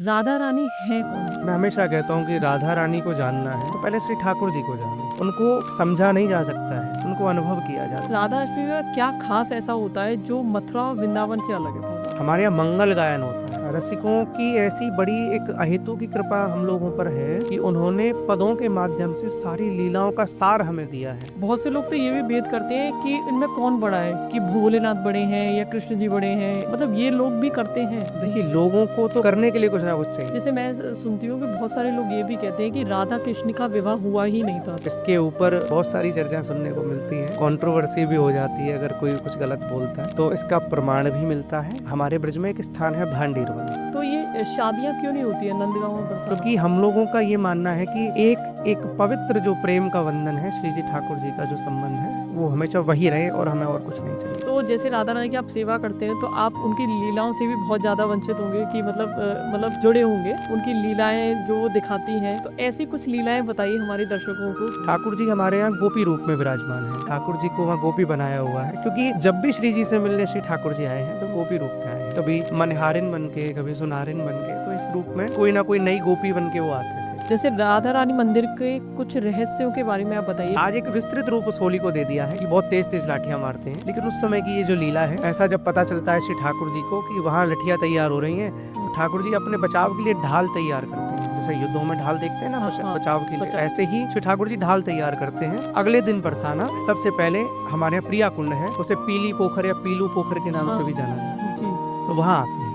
राधा रानी है कौन? मैं हमेशा कहता हूँ कि राधा रानी को जानना है तो पहले श्री ठाकुर जी को जानो। उनको समझा नहीं जा सकता है, उनको अनुभव किया जाता है। राधा अष्टमी में क्या खास ऐसा होता है जो मथुरा और वृंदावन से अलग है? बहुत ज्यादा। हमारे यहाँ मंगल गायन होता है। रसिकों की ऐसी बड़ी एक अहेतु की कृपा हम लोगों पर है कि उन्होंने पदों के माध्यम से सारी लीलाओं का सार हमें दिया है। बहुत से लोग तो ये भी भेद करते हैं कि इनमें कौन बड़ा है, कि भोलेनाथ बड़े हैं या कृष्ण जी बड़े हैं। मतलब ये लोग भी करते हैं। देखिए, लोगों को तो करने के लिए कुछ ना कुछ चाहिए। जैसे मैं सुनती हूँ कि बहुत सारे लोग ये भी कहते हैं कि राधा कृष्ण का विवाह हुआ ही नहीं था। इसके ऊपर बहुत सारी चर्चा सुनने को मिलती है, कंट्रोवर्सी भी हो जाती है अगर कोई कुछ गलत बोलता है। तो इसका प्रमाण भी मिलता है। हमारे ब्रज में एक स्थान है भांडीर वन। तो ये शादियाँ क्यों नहीं होती है नंदगांव और बरसाना? क्योंकि हम लोगों का ये मानना है कि एक पवित्र जो प्रेम का बंधन है, श्री जी ठाकुर जी का जो संबंध है, वो हमेशा वही रहे और हमें और कुछ नहीं चाहिए। तो जैसे राधा रानी की आप सेवा करते हैं तो आप उनकी लीलाओं से भी बहुत ज्यादा वंचित होंगे कि मतलब जुड़े होंगे। उनकी लीलाएं जो वो दिखाती हैं, तो ऐसी कुछ लीलाएं बताइए हमारे दर्शकों को। ठाकुर जी हमारे यहाँ गोपी रूप में विराजमान है। ठाकुर जी को वहाँ गोपी बनाया हुआ है, क्योंकि जब भी श्री जी से मिलने श्री ठाकुर जी आए हैं तो गोपी रूप में आए हैं। कभी मनहारिन बन के, कभी सुनारिन बन के, तो इस रूप में कोई ना कोई नई गोपी बन के वो आते थे। जैसे राधा रानी मंदिर के कुछ रहस्यों के बारे में आप बताइए। आज एक विस्तृत रूप उस होली को दे दिया है कि बहुत तेज तेज लाठियां मारते हैं, लेकिन उस समय की ये जो लीला है, ऐसा जब पता चलता है श्री ठाकुर जी को कि वहाँ लठियां तैयार हो रही हैं, तो ठाकुर जी अपने बचाव के लिए ढाल तैयार करते हैं। जैसे युद्धों में ढाल देखते हैं ना, बचाव के लिए, ऐसे ही श्री ठाकुर जी ढाल तैयार करते हैं। अगले दिन बरसाना सबसे पहले हमारे यहाँ प्रिया कुंड है, उसे पीली पोखर या पीलू पोखर के नाम से भी जाना जाता है, तो वहाँ आते हैं।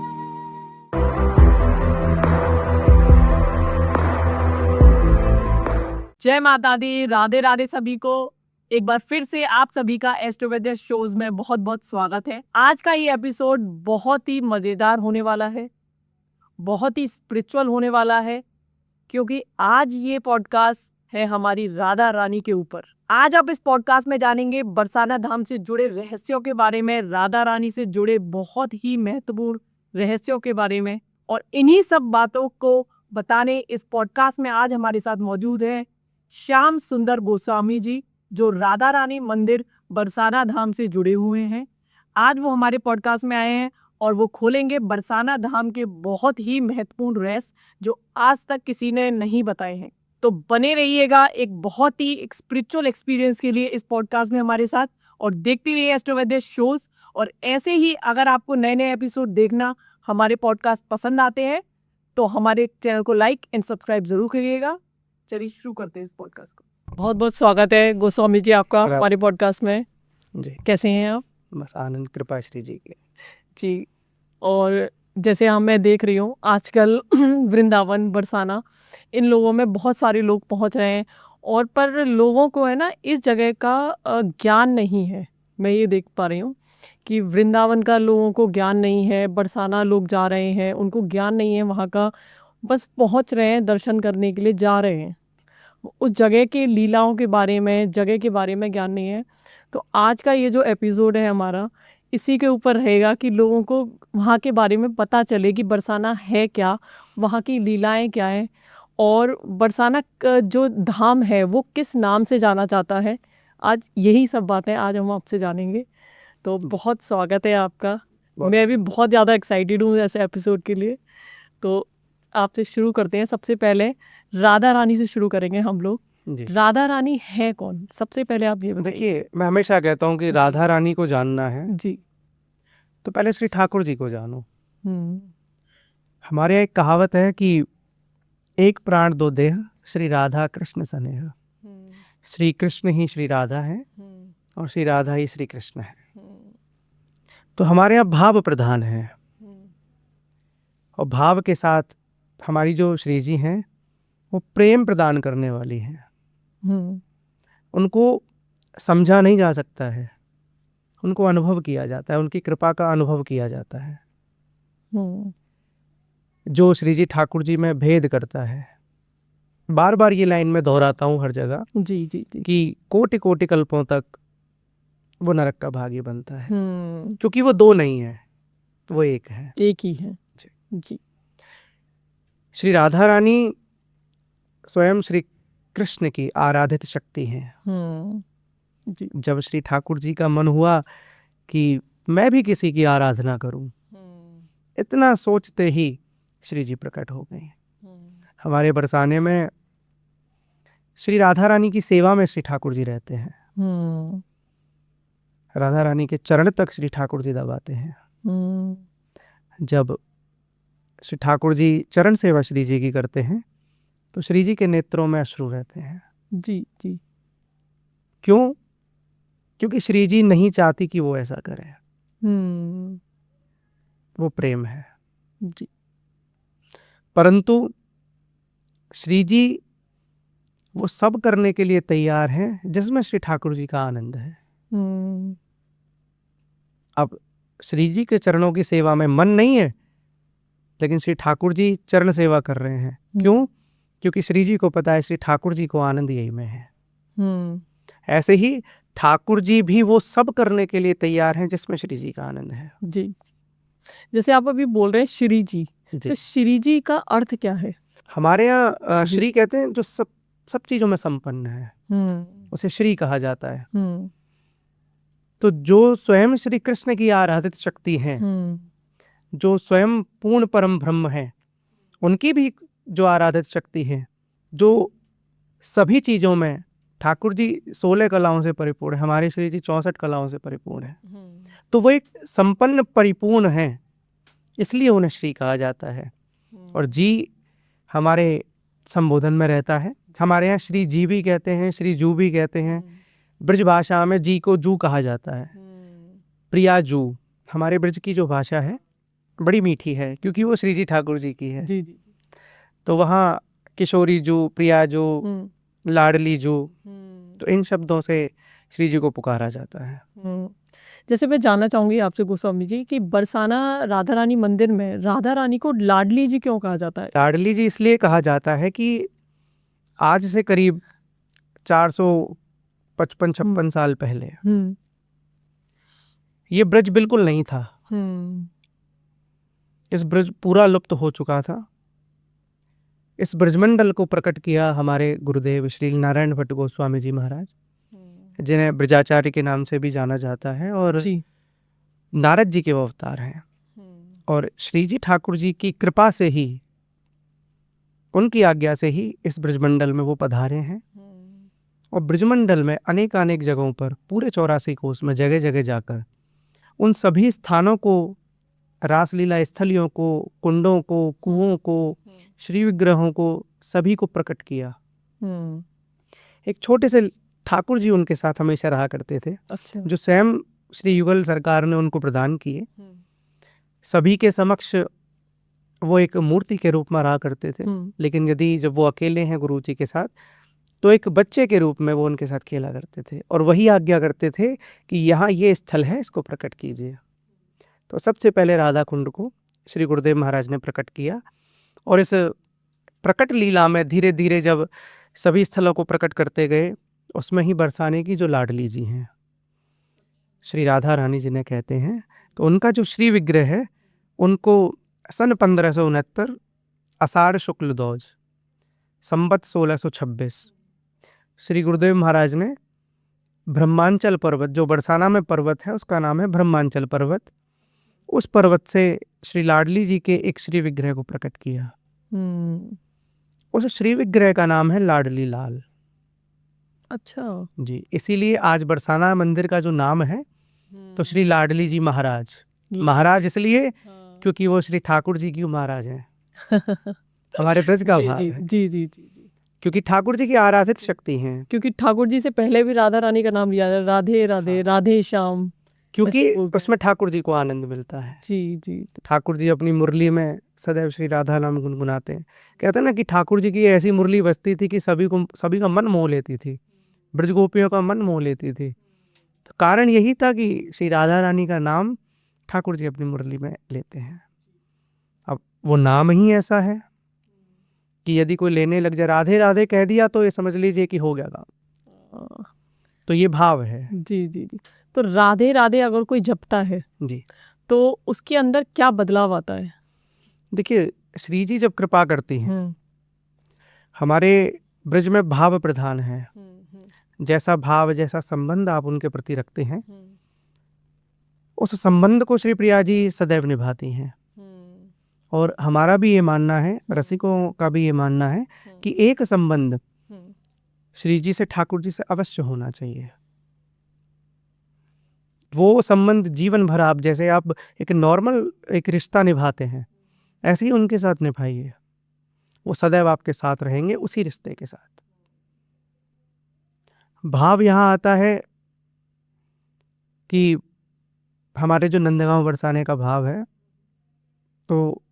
जय माता दी, राधे राधे सभी को। एक बार फिर से आप सभी का एस्ट्रोवेद्या शोज में बहुत बहुत स्वागत है। आज का ये एपिसोड बहुत ही मजेदार होने वाला है, बहुत ही स्पिरिचुअल होने वाला है, क्योंकि आज ये पॉडकास्ट है हमारी राधा रानी के ऊपर। आज आप इस पॉडकास्ट में जानेंगे बरसाना धाम से जुड़े रहस्यों के बारे में, राधा रानी से जुड़े बहुत ही महत्वपूर्ण रहस्यों के बारे में, और इन्हीं सब बातों को बताने इस पॉडकास्ट में आज हमारे साथ मौजूद है श्याम सुंदर गोस्वामी जी, जो राधा रानी मंदिर बरसाना धाम से जुड़े हुए हैं। आज वो हमारे पॉडकास्ट में आए हैं और वो खोलेंगे बरसाना धाम के बहुत ही महत्वपूर्ण रहस्य जो आज तक किसी ने नहीं बताए हैं। तो बने रहिएगा एक बहुत ही स्पिरिचुअल एक्सपीरियंस के लिए इस पॉडकास्ट में हमारे साथ, और देखते रहिए एस्ट्रोवेद्या शोज। और ऐसे ही अगर आपको नए नए एपिसोड देखना, हमारे पॉडकास्ट पसंद आते हैं, तो हमारे चैनल को लाइक एंड सब्सक्राइब जरूर करिएगा। चलिए शुरू करते हैं इस पॉडकास्ट को। बहुत बहुत स्वागत है गोस्वामी जी आपका हमारे पॉडकास्ट में जी, कैसे हैं आप? बस आनंद कृपा श्री जी की जी। और जैसे मैं देख रही हूँ आजकल वृंदावन बरसाना इन लोगों में बहुत सारे लोग पहुँच रहे हैं, और पर लोगों को है ना इस जगह का ज्ञान नहीं है। मैं ये देख पा रही हूँ कि वृंदावन का लोगों को ज्ञान नहीं है, बरसाना लोग जा रहे हैं उनको ज्ञान नहीं है वहाँ का, बस पहुँच रहे हैं दर्शन करने के लिए जा रहे हैं, उस जगह की लीलाओं के बारे में, जगह के बारे में ज्ञान नहीं है। तो आज का ये जो एपिसोड है हमारा, इसी के ऊपर रहेगा कि लोगों को वहाँ के बारे में पता चले कि बरसाना है क्या, वहाँ की लीलाएं क्या है, और बरसाना जो धाम है वो किस नाम से जाना जाता है। आज यही सब बातें आज हम आपसे जानेंगे। तो बहुत स्वागत है आपका। मैं भी बहुत ज़्यादा एक्साइटेड हूँ ऐसे एपिसोड के लिए। तो आपसे शुरू करते हैं। सबसे पहले राधा रानी से शुरू करेंगे हम लोग। राधा रानी है कौन? सबसे पहले आप ये बताइए। देखिए, मैं हमेशा कहता हूँ कि राधा रानी को जानना है जी, तो पहले श्री ठाकुर जी को जानो। हमारे यहाँ एक कहावत है कि एक प्राण दो देह, श्री राधा कृष्ण सनेह। श्री कृष्ण ही श्री राधा है और श्री राधा ही श्री कृष्ण है। तो हमारे यहाँ भाव प्रधान है, और भाव के साथ हमारी जो श्री जी हैं वो प्रेम प्रदान करने वाली हैं। उनको समझा नहीं जा सकता है, उनको अनुभव किया जाता है, उनकी कृपा का अनुभव किया जाता है। जो श्री जी ठाकुर जी में भेद करता है, बार बार ये लाइन में दोहराता हूँ हर जगह, जी जी जी, कि कोटि कोटि कल्पों तक वो नरक का भागी बनता है, क्योंकि वो दो नहीं है, वो एक है, एक ही है। जी। श्री राधा रानी स्वयं श्री कृष्ण की आराधित शक्ति हैं। जी। जब श्री ठाकुर जी का मन हुआ कि मैं भी किसी की आराधना करूं, इतना सोचते ही श्री जी प्रकट हो गई। हमारे बरसाने में श्री राधा रानी की सेवा में श्री ठाकुर जी रहते हैं। राधा रानी के चरण तक श्री ठाकुर जी दबाते हैं। जब श्री ठाकुर जी चरण सेवा श्री जी की करते हैं तो श्री जी के नेत्रों में अश्रु रहते हैं। जी जी। क्यों? क्योंकि श्री जी नहीं चाहती कि वो ऐसा करे। वो प्रेम है जी। परंतु श्री जी वो सब करने के लिए तैयार हैं जिसमें श्री ठाकुर जी का आनंद है। अब श्री जी के चरणों की सेवा में मन नहीं है, लेकिन श्री ठाकुर जी चरण सेवा कर रहे हैं। क्यों? क्योंकि श्री जी को पता है श्री ठाकुर जी को आनंद यही में है। ऐसे ही ठाकुर जी भी वो सब करने के लिए तैयार हैं जिसमें श्री जी का आनंद है। जी। जैसे आप अभी बोल रहे हैं श्री जी, तो श्री जी का अर्थ क्या है? हमारे यहाँ श्री कहते हैं जो सब चीजों में संपन्न है, उसे श्री कहा जाता है। तो जो स्वयं श्री कृष्ण की आराधित शक्ति हैं, जो स्वयं पूर्ण परम ब्रह्म है, उनकी भी जो आराधित शक्ति है, जो सभी चीजों में ठाकुर जी 16 कलाओं से परिपूर्ण है, हमारे श्री जी 64 कलाओं से परिपूर्ण है। तो वो एक संपन्न परिपूर्ण है, इसलिए उन्हें श्री कहा जाता है। और जी हमारे संबोधन में रहता है। हमारे यहाँ श्री जी भी कहते हैं, श्री जू भी कहते हैं। ब्रज भाषा में जी को जू कहा जाता है। प्रिया जू हमारे ब्रज की जो भाषा है बड़ी मीठी है, क्योंकि वो श्री जी ठाकुर जी की है। जी जी। तो वहाँ किशोरी जू, प्रिया जू, लाडली जू, तो इन शब्दों से श्री जी को पुकारा जाता है। जैसे मैं जानना चाहूंगी आपसे गोस्वामी जी कि बरसाना राधा रानी मंदिर में राधा रानी को लाडली जी क्यों कहा जाता है? लाडली जी इसलिए कहा जाता है कि आज से करीब 455-56 साल पहले ये ब्रज बिल्कुल नहीं था। इस ब्रज पूरा लुप्त हो चुका था। इस ब्रजमंडल को प्रकट किया हमारे गुरुदेव श्री नारायण भट्ट गोस्वामी जी महाराज, जिन्हें ब्रजाचार्य के नाम से भी जाना जाता है, और नारद जी के वो अवतार हैं। और श्री जी ठाकुर जी की कृपा से ही, उनकी आज्ञा से ही इस ब्रजमंडल में वो पधारे हैं। और ब्रजमंडल में अनेक जगहों पर पूरे 84 कोस में जगह जगह जाकर उन सभी स्थानों को, रासलीला स्थलियों को, कुंडों को, कुओं को, श्री विग्रहों को, सभी को प्रकट किया। एक छोटे से ठाकुर जी उनके साथ हमेशा रहा करते थे। अच्छा। जो स्वयं श्री युगल सरकार ने उनको प्रदान किए। सभी के समक्ष वो एक मूर्ति के रूप में रहा करते थे, लेकिन यदि जब वो अकेले हैं गुरु जी के साथ, तो एक बच्चे के रूप में वो उनके साथ खेला करते थे और वही आज्ञा करते थे कि यहाँ ये स्थल है, इसको प्रकट कीजिए। तो सबसे पहले राधा कुंड को श्री गुरुदेव महाराज ने प्रकट किया, और इस प्रकट लीला में धीरे धीरे जब सभी स्थलों को प्रकट करते गए, उसमें ही बरसाने की जो लाडली जी हैं, श्री राधा रानी जिन्हें कहते हैं, तो उनका जो श्री विग्रह है, उनको सन 1569 आषाढ़ शुक्ल दौज संवत 1626 श्री गुरुदेव महाराज ने ब्रह्मांचल पर्वत, जो बरसाना में पर्वत है उसका नाम है ब्रह्मांचल पर्वत, उस पर्वत से श्री लाडली जी के एक श्री विग्रह को प्रकट किया। उस श्री विग्रह का नाम है लाडली लाल। अच्छा जी, इसीलिए आज बरसाना मंदिर का जो नाम है, तो श्री लाडली जी महाराज, महाराज इसलिए क्योंकि वो श्री ठाकुर जी की महाराज हैं। हमारे ब्रज का भाव है। जी जी जी, क्योंकि ठाकुर जी की आराधित शक्ति हैं। क्योंकि ठाकुर जी से पहले भी राधा रानी का नाम लिया, राधे राधे, राधे श्याम, क्योंकि उसमें ठाकुर जी को आनंद मिलता है। जी जी। ठाकुर जी अपनी मुरली में सदैव श्री राधा नाम गुनगुनाते हैं। कहते हैं ना कि ठाकुर जी की ऐसी मुरली बजती थी कि सभी का मन मोह लेती थी, ब्रज गोपियों का मन मोह लेती थी। तो कारण यही था कि श्री राधा रानी का नाम ठाकुर जी अपनी मुरली में लेते हैं। अब वो नाम ही ऐसा है कि यदि कोई लेने लग जाए, राधे राधे कह दिया, तो ये समझ लीजिए कि हो गया काम। तो ये भाव है। जी जी जी। तो राधे राधे अगर कोई जपता है जी, तो उसके अंदर क्या बदलाव आता है? देखिए, श्री जी जब कृपा करती हैं, हमारे ब्रज में भाव प्रधान है। जैसा भाव, जैसा संबंध आप उनके प्रति रखते हैं, उस संबंध को श्री प्रिया जी सदैव निभाती हैं। और हमारा भी ये मानना है, रसिकों का भी ये मानना है कि एक संबंध श्री जी से, ठाकुर जी से अवश्य होना चाहिए। वो संबंध जीवन भर, आप जैसे आप एक नॉर्मल एक रिश्ता निभाते हैं, ऐसे ही उनके साथ निभाइए। वो सदैव आपके साथ रहेंगे उसी रिश्ते के साथ। भाव यहाँ आता है कि हमारे जो नंदगांव बरसाने का भाव है, तो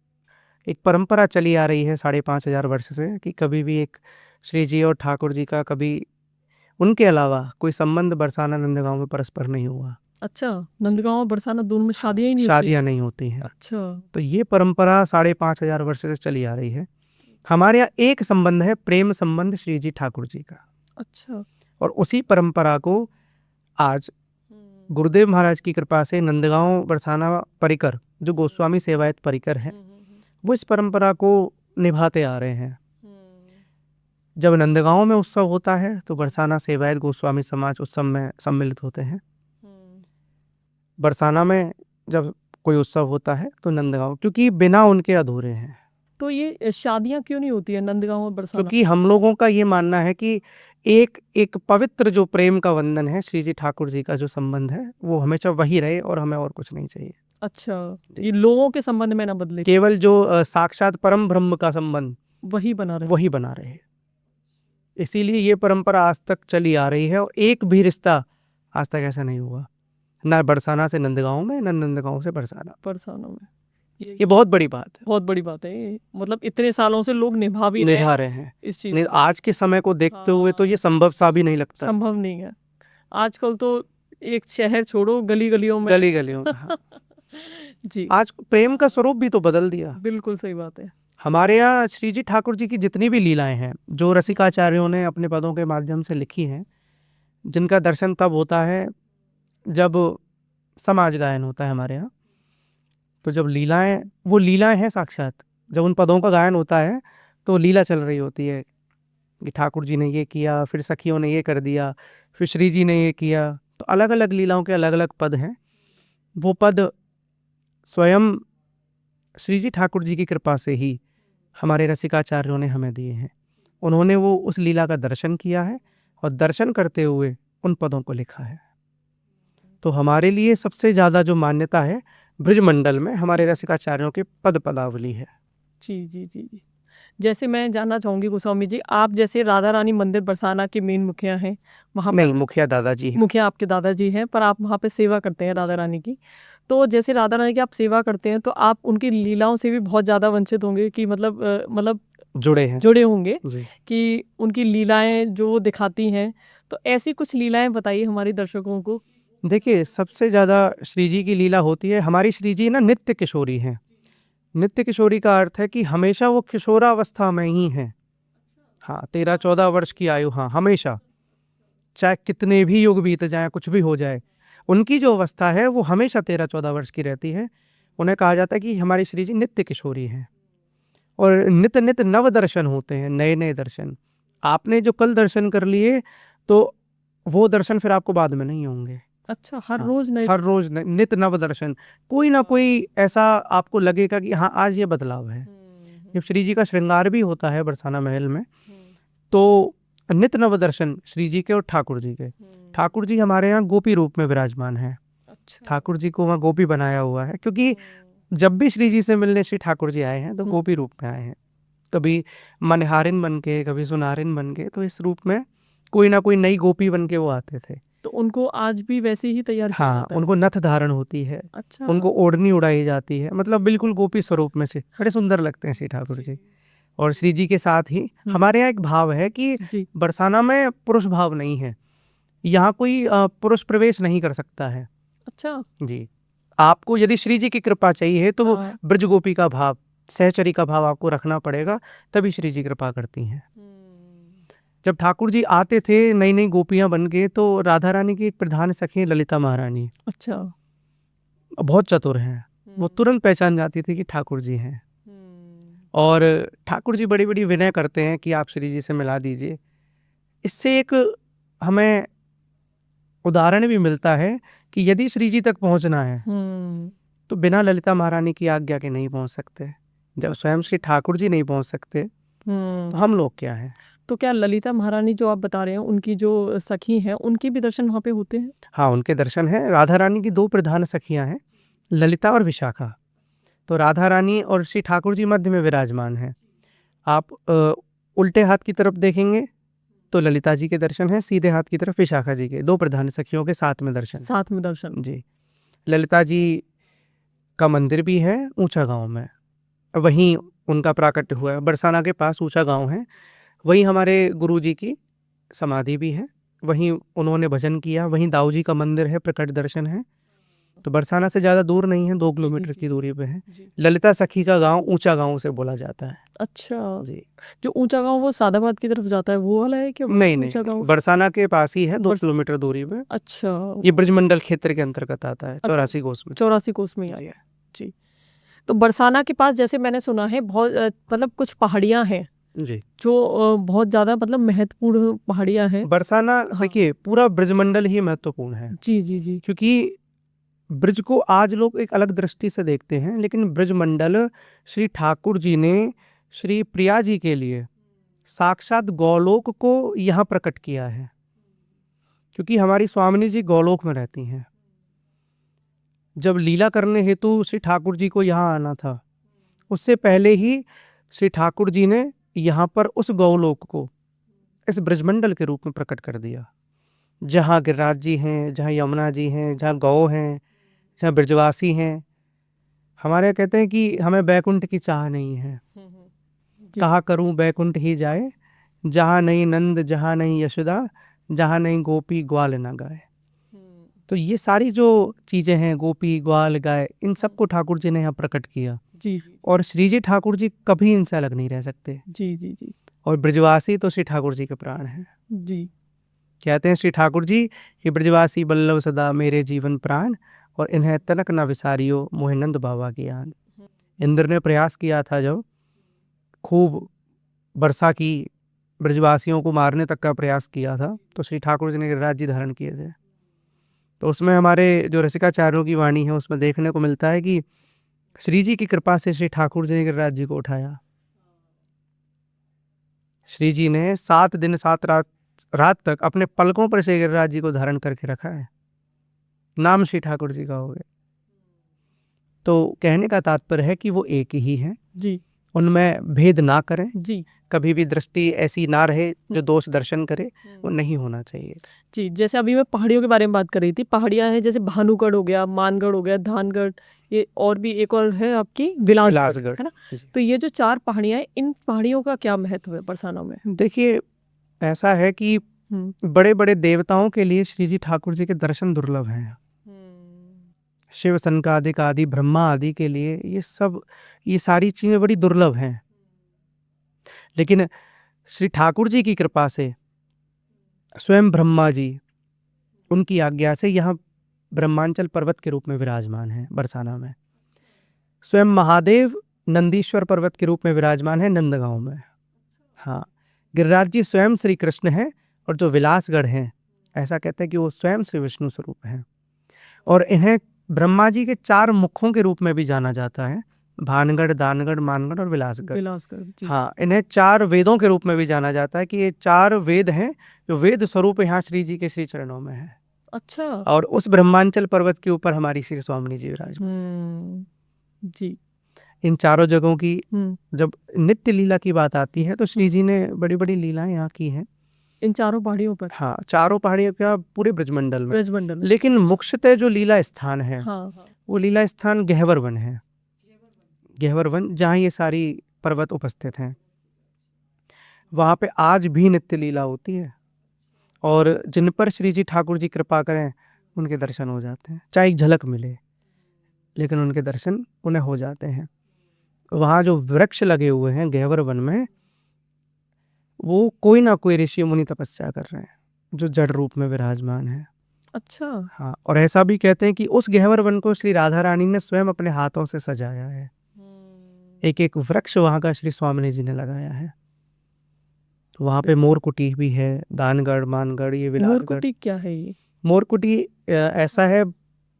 एक परंपरा चली आ रही है 5,500 वर्ष से कि कभी भी एक श्री जी और ठाकुर जी का कभी उनके अलावा कोई संबंध बरसाना नंदगांव में परस्पर नहीं हुआ। अच्छा, नंदगांव और बरसाना दोनों में शादियां ही नहीं होती? शादियां नहीं होती हैं। अच्छा, तो ये परंपरा 5,500 वर्ष से चली आ रही है। हमारे यहाँ एक संबंध है, प्रेम संबंध श्री जी ठाकुर जी का। अच्छा। और उसी परंपरा को आज गुरुदेव महाराज की कृपा से नंदगांव बरसाना परिकर, जो गोस्वामी सेवायत परिकर है, वो इस परंपरा को निभाते आ रहे हैं। जब नंदगांव में उत्सव होता है तो बरसाना सेवायत गोस्वामी समाज उत्सव में सम्मिलित होते हैं। बरसाना में जब कोई उत्सव होता है तो नंदगांव, क्योंकि बिना उनके अधूरे हैं। तो ये शादियां क्यों नहीं होती है नंदगांव और बरसाना? क्योंकि हम लोगों का ये मानना है कि एक पवित्र जो प्रेम का बंधन है, श्री जी ठाकुर जी का जो संबंध है, वो हमेशा वही रहे और हमें और कुछ नहीं चाहिए। अच्छा, ये लोगों के संबंध में ना बदले, केवल जो साक्षात परम ब्रह्म का संबंध वही बना रहे। वही बना रहे। इसीलिए ये परंपरा आज तक चली आ रही है और एक भी रिश्ता आज तक ऐसा नहीं हुआ, ना बरसाना से नंदगांव में, ना नंदगांव से बरसाना में। ये बहुत बड़ी बात है, बहुत बड़ी बात है ये। मतलब इतने सालों से लोग निभा रहे हैं इस चीज नहीं, को। आज के समय को देखते हुए तो ये संभव सा भी नहीं लगता। संभव नहीं है। आजकल तो एक शहर छोड़ो, गली गलियों में हाँ। जी, आज प्रेम का स्वरूप भी तो बदल दिया। बिल्कुल सही बात है। हमारे यहाँ श्री जी ठाकुर जी की जितनी भी लीलाएं हैं, जो रसिकाचार्यों ने अपने पदों के माध्यम से लिखी हैं, जिनका दर्शन तब होता है जब समाज गायन होता है हमारे यहाँ। तो जब लीलाएं, वो लीलाएं हैं साक्षात, जब उन पदों का गायन होता है तो लीला चल रही होती है कि ठाकुर जी ने ये किया, फिर सखियों ने ये कर दिया, फिर श्री जी ने ये किया। तो अलग अलग लीलाओं के अलग अलग पद हैं। वो पद स्वयं श्री जी ठाकुर जी की कृपा से ही हमारे रसिकाचार्यों ने हमें दिए हैं। उन्होंने वो उस लीला का दर्शन किया है और दर्शन करते हुए उन पदों को लिखा है। तो हमारे लिए सबसे ज़्यादा जो मान्यता है ब्रजमंडल में, हमारे रसिकाचार्यों के पद पदावली है। जी जी जी जी। जैसे मैं जानना चाहूंगी गोस्वामी जी, आप जैसे राधा रानी मंदिर बरसाना के मेन मुखिया हैं, वहाँ नहीं, मुखिया दादाजी हैं। मुखिया आपके दादाजी हैं, पर आप वहाँ पे सेवा करते हैं राधा रानी की। तो जैसे राधा रानी की आप सेवा करते हैं तो आप उनकी लीलाओं से भी बहुत ज़्यादा वंचित होंगे कि मतलब जुड़े होंगे जी। कि उनकी लीलाएं जो वो दिखाती हैं। तो ऐसी कुछ लीलाएं बताइए हमारे दर्शकों को। देखिए, सबसे ज़्यादा श्री जी की लीला होती है, हमारी श्री जी ना नित्य किशोरी हैं। नित्य किशोरी का अर्थ है कि हमेशा वो किशोरावस्था में ही हैं। हाँ, 13-14 वर्ष की आयु, हाँ, हमेशा, चाहे कितने भी युग बीत जाए, कुछ भी हो जाए, उनकी जो अवस्था है वो हमेशा 13-14 वर्ष की रहती है। उन्हें कहा जाता है कि हमारी श्री जी नित्य किशोरी हैं। और नित्य नित्य नव दर्शन होते हैं, नए नए दर्शन। आपने जो कल दर्शन कर लिए तो वो दर्शन फिर आपको बाद में नहीं होंगे। अच्छा, हर रोज नित्य नव दर्शन, कोई ना कोई ऐसा आपको लगेगा कि हाँ, आज ये बदलाव है। जब श्री जी का श्रृंगार भी होता है बरसाना महल में, तो नित्य नव दर्शन श्री जी के और ठाकुर जी के। ठाकुर जी हमारे यहाँ गोपी रूप में विराजमान है। अच्छा, ठाकुर जी को वहाँ गोपी बनाया हुआ है, क्योंकि जब भी श्री जी से मिलने श्री ठाकुर जी आए हैं तो गोपी रूप में आए हैं। कभी मनहारिन बन के, कभी सुनारिन बन के, तो इस रूप में कोई ना कोई नई गोपी बन के वो आते थे। तो उनको आज भी वैसे ही तैयार किया हाँ, जाता है? उनको नथ धारण होती है। अच्छा, उनको ओढ़नी उड़ाई जाती है, मतलब बिल्कुल गोपी स्वरूप में से बड़े सुंदर लगते हैं श्री ठाकुर जी। और श्री जी के साथ ही हमारे यहाँ एक भाव है कि बरसाना में पुरुष भाव नहीं है, यहाँ कोई पुरुष प्रवेश नहीं कर सकता है। अच्छा जी, आपको यदि श्री जी की कृपा चाहिए तो ब्रज गोपी का भाव, सहचरी का भाव आपको रखना पड़ेगा, तभी श्री जी कृपा करती हैं। जब ठाकुर जी आते थे नई नई गोपियां बन के, तो राधा रानी की एक प्रधान सखी ललिता महारानी, अच्छा, बहुत चतुर हैं, वो तुरंत पहचान जाती थी कि ठाकुर जी हैं। और ठाकुर जी बड़ी बड़ी विनय करते हैं कि आप श्री जी से मिला दीजिए। इससे एक हमें उदाहरण भी मिलता है कि यदि श्री जी तक पहुंचना है तो बिना ललिता महारानी की आज्ञा के नहीं पहुंच सकते। जब स्वयं श्री ठाकुर जी नहीं पहुंच सकते तो हम लोग क्या हैं। तो क्या ललिता महारानी जो आप बता रहे हैं उनकी जो सखी हैं उनके भी दर्शन वहाँ पे होते हैं? हाँ, उनके दर्शन हैं। राधा रानी की 2 प्रधान सखियां हैं, ललिता और विशाखा। तो राधा रानी और श्री ठाकुर जी मध्य में विराजमान हैं। आप उल्टे हाथ की तरफ देखेंगे तो ललिता जी के दर्शन हैं, सीधे हाथ की तरफ विशाखा जी के, 2 प्रधान सखियों के साथ में दर्शन जी। ललिता जी का मंदिर भी है ऊंचा गांव में, वहीं उनका प्राकट्य हुआ है। बरसाना के पास ऊंचा गांव है, वहीं हमारे गुरु जी की समाधि भी है, वहीं उन्होंने भजन किया। वहीं दाऊ जी का मंदिर है, प्रकट दर्शन है। तो बरसाना से ज़्यादा दूर नहीं है, 2 किलोमीटर की दूरी पे है। ललिता सखी का गांव ऊंचा गांव से बोला जाता है। अच्छा जी। जो ऊंचा गांव वो सादाबाद की तरफ जाता है वो वाला है क्या? नहीं ऊंचा नहीं, गांव बरसाना के पास ही है, 2 किलोमीटर दूरी पे। अच्छा, ये ब्रजमंडल क्षेत्र के अंतर्गत आता है, 84 कोस में। 84 कोस में ही आया है जी। तो बरसाना के पास जैसे मैंने सुना है बहुत मतलब कुछ पहाड़ियां हैं जी, जो बहुत ज्यादा मतलब महत्वपूर्ण पहाड़ियां हैं। बरसाना देखिए पूरा ब्रजमंडल ही महत्वपूर्ण है। जी जी जी। क्योंकि ब्रज को आज लोग एक अलग दृष्टि से देखते हैं, लेकिन ब्रजमंडल श्री ठाकुर जी ने श्री प्रिया जी के लिए साक्षात गौलोक को यहाँ प्रकट किया है। क्योंकि हमारी स्वामिनी जी गौलोक में रहती हैं। जब लीला करने हेतु श्री ठाकुर जी को यहाँ आना था, उससे पहले ही श्री ठाकुर जी ने यहाँ पर उस गौलोक को इस ब्रजमंडल के रूप में प्रकट कर दिया, जहाँ गिरिराज जी हैं, जहाँ यमुना जी हैं, जहाँ गौ हैं, जहाँ ब्रजवासी हैं। हमारे यहाँ कहते हैं कि हमें बैकुंठ की चाह नहीं है, कहा करूं बैकुंठ ही जाए, जहाँ नहीं नंद जहाँ नहीं यशोदा, जहाँ नहीं गोपी ग्वाल न गाए। तो ये सारी जो चीजें हैं, गोपी ग्वाल गाय, इन सबको ठाकुर जी ने यहाँ प्रकट किया। जी और श्री जी ठाकुर जी कभी इनसे अलग नहीं रह सकते। जी जी जी और ब्रजवासी तो श्री ठाकुर जी के प्राण हैं। जी। कहते हैं श्री ठाकुर जी कि ब्रजवासी बल्लभ सदा मेरे जीवन प्राण, और इन्हें तनक न विसारियो मोहे नंद बाबा की आन। इंद्र ने प्रयास किया था, जब खूब वर्षा की, ब्रजवासियों को मारने तक का प्रयास किया था, तो श्री ठाकुर जी ने राज्य धारण किए थे। तो उसमें हमारे जो रसिकाचार्यों की वाणी है उसमें देखने को मिलता है कि श्री जी की कृपा से श्री ठाकुर जी ने गिरिराज जी को उठाया। श्री जी ने 7 दिन 7 रात तक अपने पलकों पर श्री गिरिराज जी को धारण करके रखा है। नाम श्री ठाकुर जी का हो गया। तो कहने का तात्पर्य है कि वो एक ही हैं जी, उनमें भेद ना करें जी कभी भी दृष्टि ऐसी ना रहे जो दोष दर्शन करे, वो नहीं होना चाहिए। जी। जैसे अभी मैं पहाड़ियों के बारे में बात कर रही थी, पहाड़ियां हैं जैसे भानुगढ़ हो गया, मानगढ़ हो गया, धानगढ़, ये और भी एक और है आपकी विलासगढ़, है ना। तो ये जो 4 पहाड़ियां हैं, इन पहाड़ियों का क्या महत्व है बरसाना में? देखिए ऐसा है कि बड़े बड़े देवताओं के लिए श्री जी ठाकुर जी के दर्शन दुर्लभ हैं। शिव सनकादिक आदि ब्रह्मा आदि के लिए ये सारी चीजें बड़ी दुर्लभ हैं। लेकिन श्री ठाकुर जी की कृपा से स्वयं ब्रह्मा जी उनकी आज्ञा से यहाँ ब्रह्मांचल पर्वत के रूप में विराजमान है बरसाना में। स्वयं महादेव नंदीश्वर पर्वत के रूप में विराजमान है नंदगांव में। हाँ, गिरिराज जी स्वयं श्री कृष्ण हैं, और जो विलासगढ़ हैं ऐसा कहते हैं कि वो स्वयं श्री विष्णु स्वरूप हैं। और इन्हें ब्रह्मा जी के 4 मुखों के रूप में भी जाना जाता है, भानगढ़, दानगढ़, मानगढ़ और विलासगढ़। हाँ, इन्हें 4 वेदों के रूप में भी जाना जाता है कि ये 4 वेद हैं जो वेद स्वरूप यहाँ श्री जी के श्री चरणों में है। अच्छा। और उस ब्रह्मांचल पर्वत के ऊपर हमारी श्री स्वामिनी जी विराजमान जी। इन चारों जगहों की जब नित्य लीला की बात आती है तो श्री जी ने बड़ी बड़ी लीलाएं यहाँ की हैं इन 4 पहाड़ियों पर। हाँ, 4 पहाड़ियों का पूरे ब्रजमंडल में। लेकिन मुख्यतः जो लीला स्थान है वो लीला स्थान गहवर वन है। गहवर वन जहाँ ये सारी पर्वत उपस्थित हैं, वहाँ पे आज भी नित्य लीला होती है। और जिन पर श्री जी ठाकुर जी कृपा करें उनके दर्शन हो जाते हैं, चाहे एक झलक मिले लेकिन उनके दर्शन उन्हें हो जाते हैं। वहाँ जो वृक्ष लगे हुए हैं गहवर वन में, वो कोई ना कोई ऋषि मुनि तपस्या कर रहे हैं जो जड़ रूप में विराजमान है। अच्छा। हाँ, और ऐसा भी कहते हैं कि उस गहवर वन को श्री राधा रानी ने स्वयं अपने हाथों से सजाया है। एक एक वृक्ष वहाँ का श्री स्वामिनी जी ने लगाया है। तो वहाँ पे मोरकुटी भी है, दानगढ़, मानगढ़, ये विलासगढ़। मोरकुटी क्या है ये? मोरकुटी ऐसा है,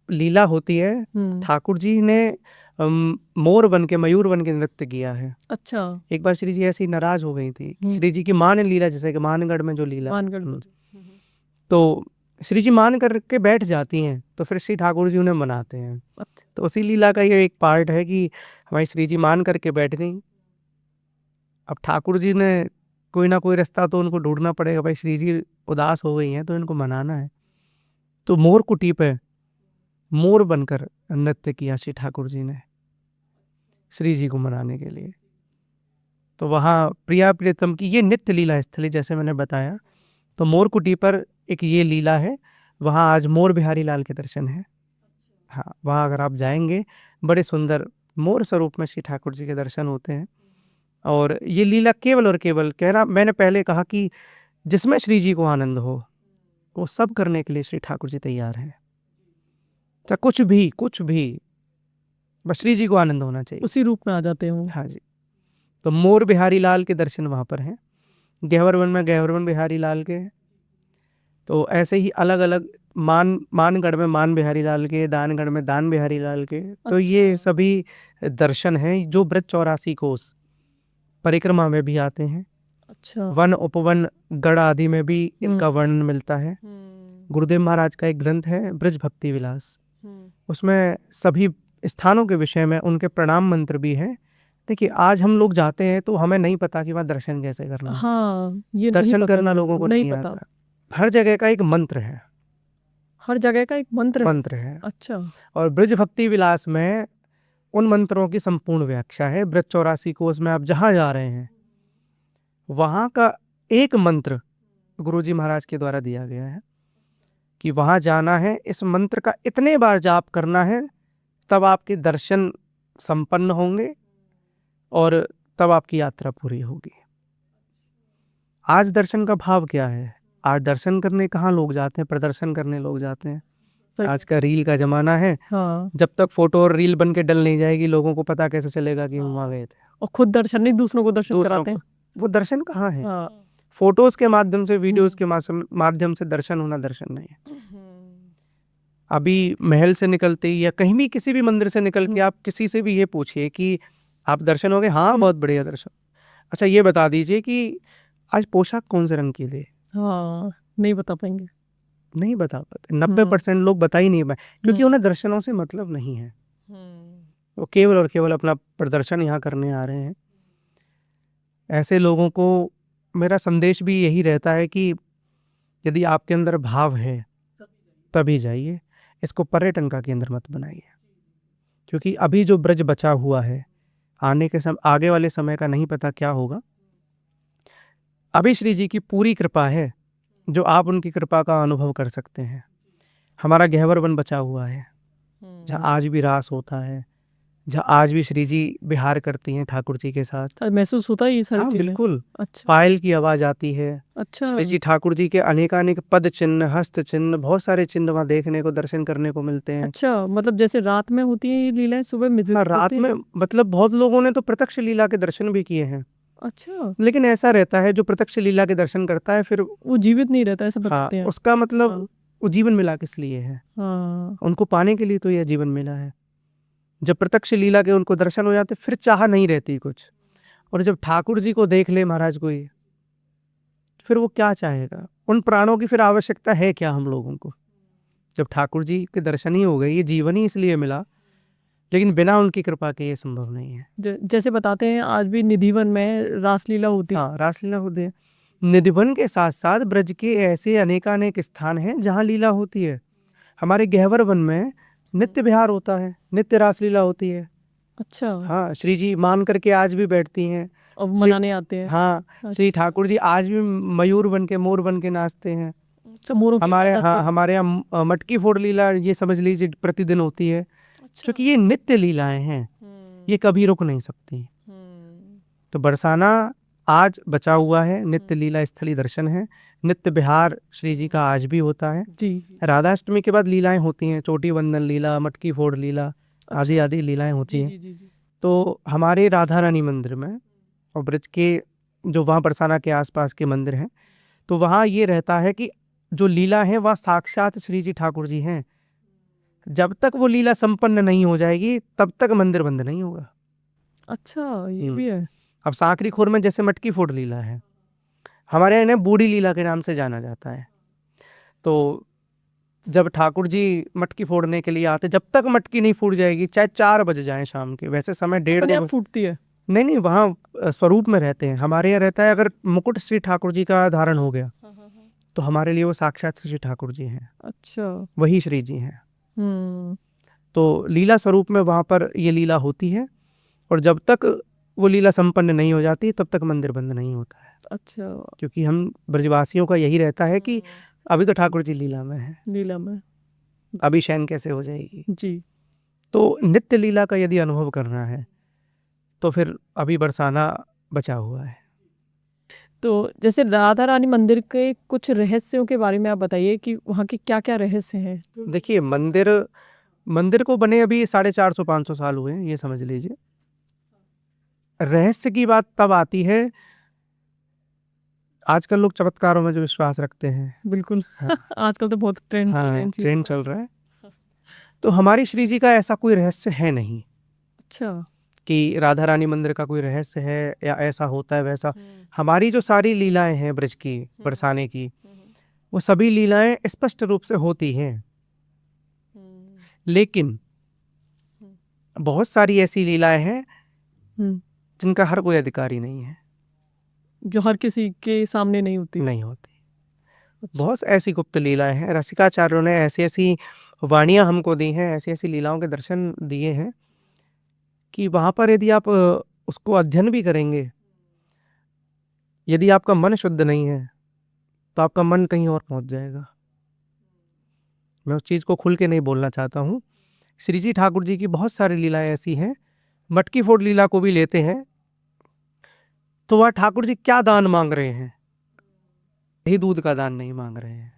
लीला होती है, ठाकुर जी ने मोर बन के, मयूर बन के नृत्य किया है। अच्छा। एक बार श्री जी ऐसी नाराज हो गई थी, श्री जी की मां ने लीला, जैसे कि मानगढ़ में जो लीला, मानगढ़ तो श्री जी मान करके बैठ जाती हैं, तो फिर श्री ठाकुर जी उन्हें मनाते हैं। तो उसी लीला का ये एक पार्ट है कि हमारी श्री जी मान करके बैठ गई। अब ठाकुर जी ने कोई ना कोई रास्ता तो उनको ढूंढना पड़ेगा, भाई श्री जी उदास हो गई हैं तो इनको मनाना है। तो मोर कुटी पे मोर बनकर नृत्य किया श्री ठाकुर जी ने श्री जी को मनाने के लिए। तो वहाँ प्रिया प्रियतम की ये नित्य लीला स्थली, जैसे मैंने बताया, तो मोर कुटी पर एक ये लीला है। वहाँ आज मोर बिहारी लाल के दर्शन है। हाँ, वहाँ अगर आप जाएंगे, बड़े सुंदर मोर स्वरूप में श्री ठाकुर जी के दर्शन होते हैं। और ये लीला केवल और केवल, कहना मैंने पहले कहा कि जिसमें श्री जी को आनंद हो वो सब करने के लिए श्री ठाकुर जी तैयार हैं। चाहे कुछ भी बस श्री जी को आनंद होना चाहिए, उसी रूप में आ जाते हैं वो। हाँ जी। तो मोर बिहारी लाल के दर्शन वहाँ पर हैं। गहवरवन में गहवरवन बिहारी लाल के, तो ऐसे ही अलग अलग मानगढ़ में मान बिहारी लाल के, दानगढ़ में दान बिहारी लाल के। तो ये सभी दर्शन हैं जो ब्रज 84 कोस परिक्रमा में भी आते हैं। अच्छा। वन उपवन गढ़ आदि में भी इनका वर्णन मिलता है। गुरुदेव महाराज का एक ग्रंथ है ब्रज भक्ति विलास, उसमें सभी स्थानों के विषय में उनके प्रणाम मंत्र भी हैं। देखिए, आज हम लोग जाते हैं तो हमें नहीं पता कि वहाँ दर्शन कैसे करना है। हाँ, ये दर्शन करना लोगों को नहीं पता। आता। हर जगह का एक मंत्र है, हर जगह का एक मंत्र है। अच्छा। और ब्रज भक्ति विलास में उन मंत्रों की संपूर्ण व्याख्या है। ब्रज 84 कोस में आप जहाँ जा रहे हैं वहाँ का एक मंत्र गुरुजी महाराज के द्वारा दिया गया है कि वहाँ जाना है, इस मंत्र का इतने बार जाप करना है, तब आपके दर्शन संपन्न होंगे और तब आपकी यात्रा पूरी होगी। आज दर्शन का भाव क्या है? आज दर्शन करने कहाँ लोग जाते हैं? प्रदर्शन करने लोग जाते हैं। आज का रील का जमाना है। हाँ। जब तक फोटो और रील बन के डल नहीं जाएगी, लोगों को पता कैसे चलेगा कि हम वहाँ गए थे। और खुद दर्शन नहीं, दूसरों को दर्शन कराते हैं। वो दर्शन कहाँ है? हाँ। फोटोज के माध्यम से, वीडियोज के माध्यम से दर्शन होना दर्शन नहीं है। अभी महल से निकलते ही या कहीं भी किसी भी मंदिर से निकल के आप किसी से भी ये पूछिए कि आप दर्शन हो गए? हाँ, बहुत बढ़िया दर्शन। अच्छा, ये बता दीजिए कि आज पोशाक कौन से रंग की ले? हाँ, नहीं बता पाएंगे, नहीं बता पाते। 90% लोग बता ही नहीं पाए, क्योंकि उन्हें दर्शनों से मतलब नहीं है। वो केवल और केवल अपना प्रदर्शन यहाँ करने आ रहे हैं। ऐसे लोगों को मेरा संदेश भी यही रहता है कि यदि आपके अंदर भाव है तभी जाइए, इसको पर्यटन का केंद्र मत बनाइए। क्योंकि अभी जो ब्रज बचा हुआ है, आगे वाले समय का नहीं पता क्या होगा। अभी श्री जी की पूरी कृपा है जो आप उनकी कृपा का अनुभव कर सकते हैं। हमारा गहवर वन बचा हुआ है, जहाँ आज भी रास होता है, जहाँ आज भी श्री जी विहार करती हैं ठाकुर जी के साथ। महसूस होता है ये सारी चीजें? बिल्कुल। अच्छा। पायल की आवाज आती है। अच्छा। श्री जी ठाकुर जी के अनेकानेक पद चिन्ह, हस्त चिन्ह, बहुत सारे चिन्ह वहाँ देखने को, दर्शन करने को मिलते हैं। अच्छा, मतलब जैसे रात में होती है ये लीलाएं, सुबह मिलती है? रात में मतलब बहुत लोगों ने तो प्रत्यक्ष लीला के दर्शन भी किए हैं। अच्छा। लेकिन ऐसा रहता है जो प्रत्यक्ष लीला के दर्शन करता है फिर वो जीवित नहीं रहता, ऐसा बताते हैं। उसका मतलब वो जीवन मिला किस लिए है? उनको पाने के लिए तो यह जीवन मिला है। जब प्रत्यक्ष लीला के उनको दर्शन हो जाते फिर चाह नहीं रहती कुछ। और जब ठाकुर जी को देख ले महाराज कोई, फिर वो क्या चाहेगा? उन प्राणों की फिर आवश्यकता है क्या हम लोगों को? जब ठाकुर जी के दर्शन ही हो गए, ये जीवन ही इसलिए मिला, लेकिन बिना उनकी कृपा के ये संभव नहीं है। जैसे बताते हैं आज भी निधिवन में रासलीला होती है। हाँ, रासलीला होती है। निधिवन के साथ साथ ब्रज के ऐसे अनेकानेक स्थान हैं जहाँ लीला होती है। हमारे गहवर वन में नित्य विहार होता है, नित्य रासलीला होती है। अच्छा। हाँ, श्री जी मान करके आज भी बैठती हैं और मनाने आते हैं। हाँ, श्री ठाकुर जी आज भी मयूर बन के, मोर बन के नाचते हैं। हमारे यहाँ मटकी फोड़ लीला, ये समझ लीजिए, प्रतिदिन होती है। क्योंकि ये नित्य लीलाएं हैं, ये कभी रुक नहीं सकती। तो बरसाना आज बचा हुआ है, नित्य लीला स्थली दर्शन है। नित्य विहार श्री जी का आज भी होता है। राधाष्टमी के बाद लीलाएं होती हैं, चोटी बंधन लीला, मटकी फोड़ लीला, आदि आदि लीलाएं होती हैं। तो हमारे राधा रानी मंदिर में और ब्रज के जो वहाँ बरसाना के आसपास के मंदिर हैं, तो वहाँ ये रहता है कि जो लीला है वह साक्षात श्री जी ठाकुर जी हैं। जब तक वो लीला संपन्न नहीं हो जाएगी तब तक मंदिर बंद नहीं होगा। अच्छा, ये भी है। अब सांकरी खोर में जैसे मटकी फोड़ लीला है, हमारे यहाँ इन्हें बूढ़ी लीला के नाम से जाना जाता है। तो जब ठाकुर जी मटकी फोड़ने के लिए आते, जब तक मटकी नहीं फूट जाएगी, चाहे 4 बज जाए शाम के, वैसे समय 1:30 फूटती है? नहीं, वहाँ स्वरूप में रहते हैं। हमारे यहाँ रहता है अगर मुकुट श्री ठाकुर जी का धारण हो गया तो हमारे लिए वो साक्षात श्री ठाकुर जी हैं। अच्छा, वही श्री जी हैं। तो लीला स्वरूप में वहाँ पर ये लीला होती है, और जब तक वो लीला संपन्न नहीं हो जाती तब तक मंदिर बंद नहीं होता है। अच्छा, क्योंकि हम ब्रजवासियों का यही रहता है कि अभी तो ठाकुर जी लीला में है, लीला में अभी शयन कैसे हो जाएगी जी। तो नित्य लीला का यदि अनुभव करना है तो फिर अभी बरसाना बचा हुआ है। तो जैसे राधा रानी मंदिर के कुछ रहस्यों के बारे में आप बताइए कि वहाँ के क्या क्या रहस्य हैं? देखिए, मंदिर को बने अभी 450-500 साल हुए हैं, ये समझ लीजिए। रहस्य की बात तब आती है, आजकल लोग चमत्कारों में जो विश्वास रखते हैं। बिल्कुल। आजकल तो बहुत ट्रेंड ट्रेंड चल रहा है। तो हमारी श्री जी का ऐसा कोई रहस्य है नहीं। अच्छा, कि राधा रानी मंदिर का कोई रहस्य है या ऐसा होता है वैसा। हमारी जो सारी लीलाएं हैं ब्रज की, बरसाने की, वो सभी लीलाएं स्पष्ट रूप से होती हैं। लेकिन बहुत सारी ऐसी लीलाएं हैं जिनका हर कोई अधिकारी नहीं है, जो हर किसी के सामने नहीं होती। अच्छा। बहुत ऐसी गुप्त लीलाएं हैं। रसिकाचार्यों ने ऐसी ऐसी वाणियां हमको दी हैं, ऐसी ऐसी लीलाओं के दर्शन दिए हैं कि वहां पर यदि आप उसको अध्ययन भी करेंगे, यदि आपका मन शुद्ध नहीं है तो आपका मन कहीं और पहुंच जाएगा। मैं उस चीज को खुल के नहीं बोलना चाहता हूं। श्री जी ठाकुर जी की बहुत सारी लीलाएं ऐसी हैं। मटकी फोड़ लीला को भी लेते हैं तो वह ठाकुर जी क्या दान मांग रहे हैं? यही दूध का दान नहीं मांग रहे हैं।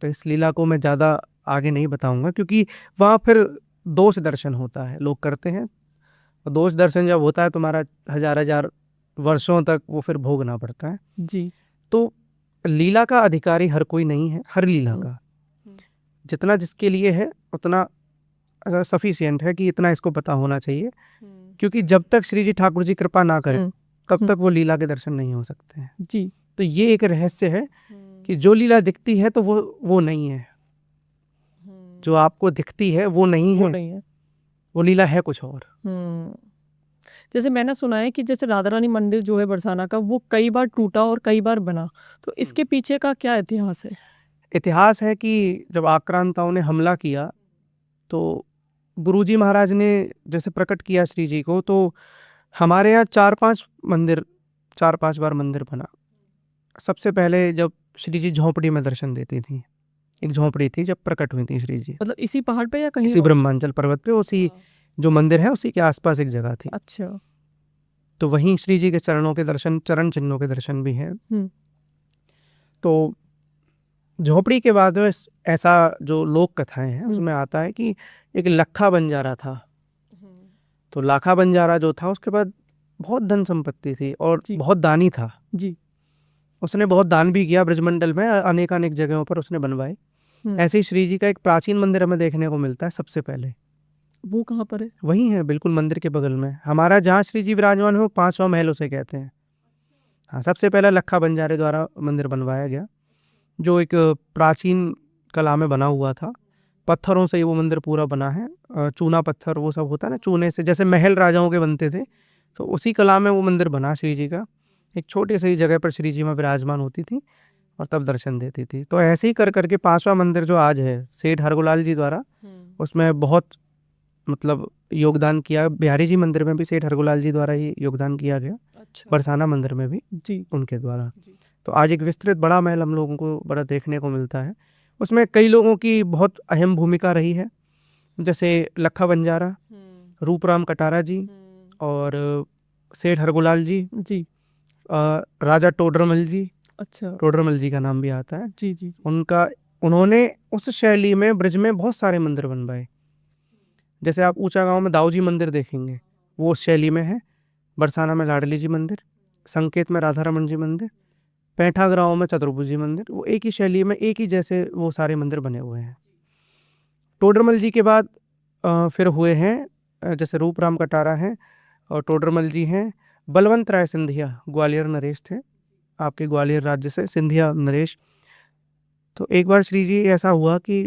तो इस लीला को मैं ज्यादा आगे नहीं बताऊंगा, क्योंकि वहां फिर दोष दर्शन होता है, लोग करते हैं। और दोष दर्शन जब होता है तुम्हारा 1000 वर्षों तक वो फिर भोगना पड़ता है जी। तो लीला का अधिकारी हर कोई नहीं है। हर लीला का जितना जिसके लिए है उतना सफिशिएंट है कि इतना इसको पता होना चाहिए। क्योंकि जब तक श्री जी ठाकुर जी कृपा ना करें तब तक वो लीला के दर्शन नहीं हो सकते हैं जी। तो ये एक रहस्य है कि जो लीला दिखती है तो वो नहीं है, जो आपको दिखती है वो नहीं है, वो लीला है कुछ और। जैसे मैंने सुना है कि जैसे राधा रानी मंदिर जो है बरसाना का, वो कई बार टूटा और कई बार बना, तो इसके पीछे का क्या इतिहास है? इतिहास है कि जब आक्रांताओं ने हमला किया तो गुरुजी महाराज ने जैसे प्रकट किया श्री जी को, तो हमारे यहाँ 4-5 बार मंदिर बना। सबसे पहले जब श्री जी झोंपड़ी में दर्शन देती थी, एक झोंपड़ी थी जब प्रकट हुई थी श्री जी, मतलब इसी पहाड़ पे या कहीं इसी ब्रह्मांचल पर्वत पे, उसी जो मंदिर है उसी के आसपास एक जगह थी। अच्छा। तो वहीं श्री जी के चरणों के दर्शन, चरण चिन्हों के दर्शन भी हैं। तो झोपड़ी के बाद ऐसा जो लोक कथाएं हैं उसमें आता है कि एक लखा बंजारा था। तो लाखा बंजारा जो था उसके बाद बहुत धन संपत्ति थी और बहुत दानी था जी। उसने बहुत दान भी किया ब्रजमंडल में, अनेकानेक जगहों पर उसने बनवाए। ऐसे ही श्री जी का एक प्राचीन मंदिर हमें देखने को मिलता है सबसे पहले। वो कहाँ पर है? वही है, बिल्कुल मंदिर के बगल में। हमारा जहाँ श्री जी विराजमान है वो 5वां महल उसे कहते हैं। हाँ, सबसे पहला लखा बंजारे द्वारा मंदिर बनवाया गया, जो एक प्राचीन कला में बना हुआ था। पत्थरों से ही वो मंदिर पूरा बना है। चूना पत्थर वो सब होता है ना, चूने से जैसे महल राजाओं के बनते थे, तो उसी कला में वो मंदिर बना श्री जी का। एक छोटी सी जगह पर श्री जी में विराजमान होती थी और तब दर्शन देती थी। तो ऐसे ही कर करके 5वां मंदिर जो आज है सेठ हरगोलाल जी द्वारा, उसमें बहुत मतलब योगदान किया। बिहारी जी मंदिर में भी सेठ हरगोलाल जी द्वारा ही योगदान किया गया। अच्छा। बरसाना मंदिर में भी जी उनके द्वारा जी। तो आज एक विस्तृत बड़ा महल हम लोगों को बड़ा देखने को मिलता है। उसमें कई लोगों की बहुत अहम भूमिका रही है, जैसे लखा बंजारा, रूपराम कटारा जी और सेठ हरगोलाल जी जी, राजा टोडरमल जी। अच्छा, टोडरमल जी का नाम भी आता है जी जी। उन्होंने उस शैली में ब्रज में बहुत सारे मंदिर बनवाए। जैसे आप ऊंचा गांव में दाऊ जी मंदिर देखेंगे, वो उस शैली में है। बरसाना में लाडली जी मंदिर, संकेत में राधा रमन जी मंदिर, पैठा ग्राम में चतुर्भुज जी मंदिर, वो एक ही शैली में एक ही जैसे वो सारे मंदिर बने हुए हैं। टोडरमल जी के बाद फिर हुए हैं जैसे रूपराम कटारा हैं और टोडरमल जी हैं, बलवंत राय सिंधिया ग्वालियर नरेश थे, आपके ग्वालियर राज्य से सिंधिया नरेश। तो एक बार श्री जी ऐसा हुआ कि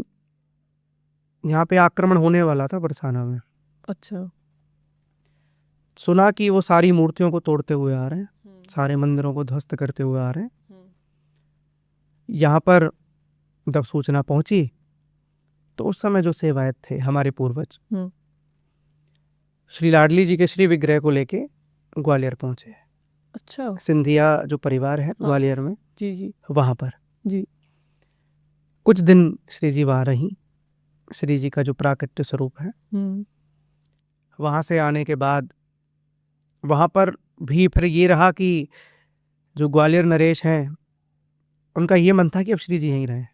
यहाँ पे आक्रमण होने वाला था बरसाना में। अच्छा। सुना कि वो सारी मूर्तियों को तोड़ते हुए आ रहे हैं, सारे मंदिरों को ध्वस्त करते हुए आ रहे हैं। यहाँ पर जब सूचना पहुंची तो उस समय जो सेवायत थे हमारे पूर्वज श्री लाडली जी के श्री विग्रह को लेके ग्वालियर पहुंचे। अच्छा। सिंधिया जो परिवार है ग्वालियर में, जी जी वहां पर जी। कुछ दिन श्री जी वहां रही। श्री जी का जो प्राकट्य स्वरूप है, वहां से आने के बाद वहां पर भी फिर ये रहा कि जो ग्वालियर नरेश हैं उनका ये मन था कि अब श्री जी यहीं रहें।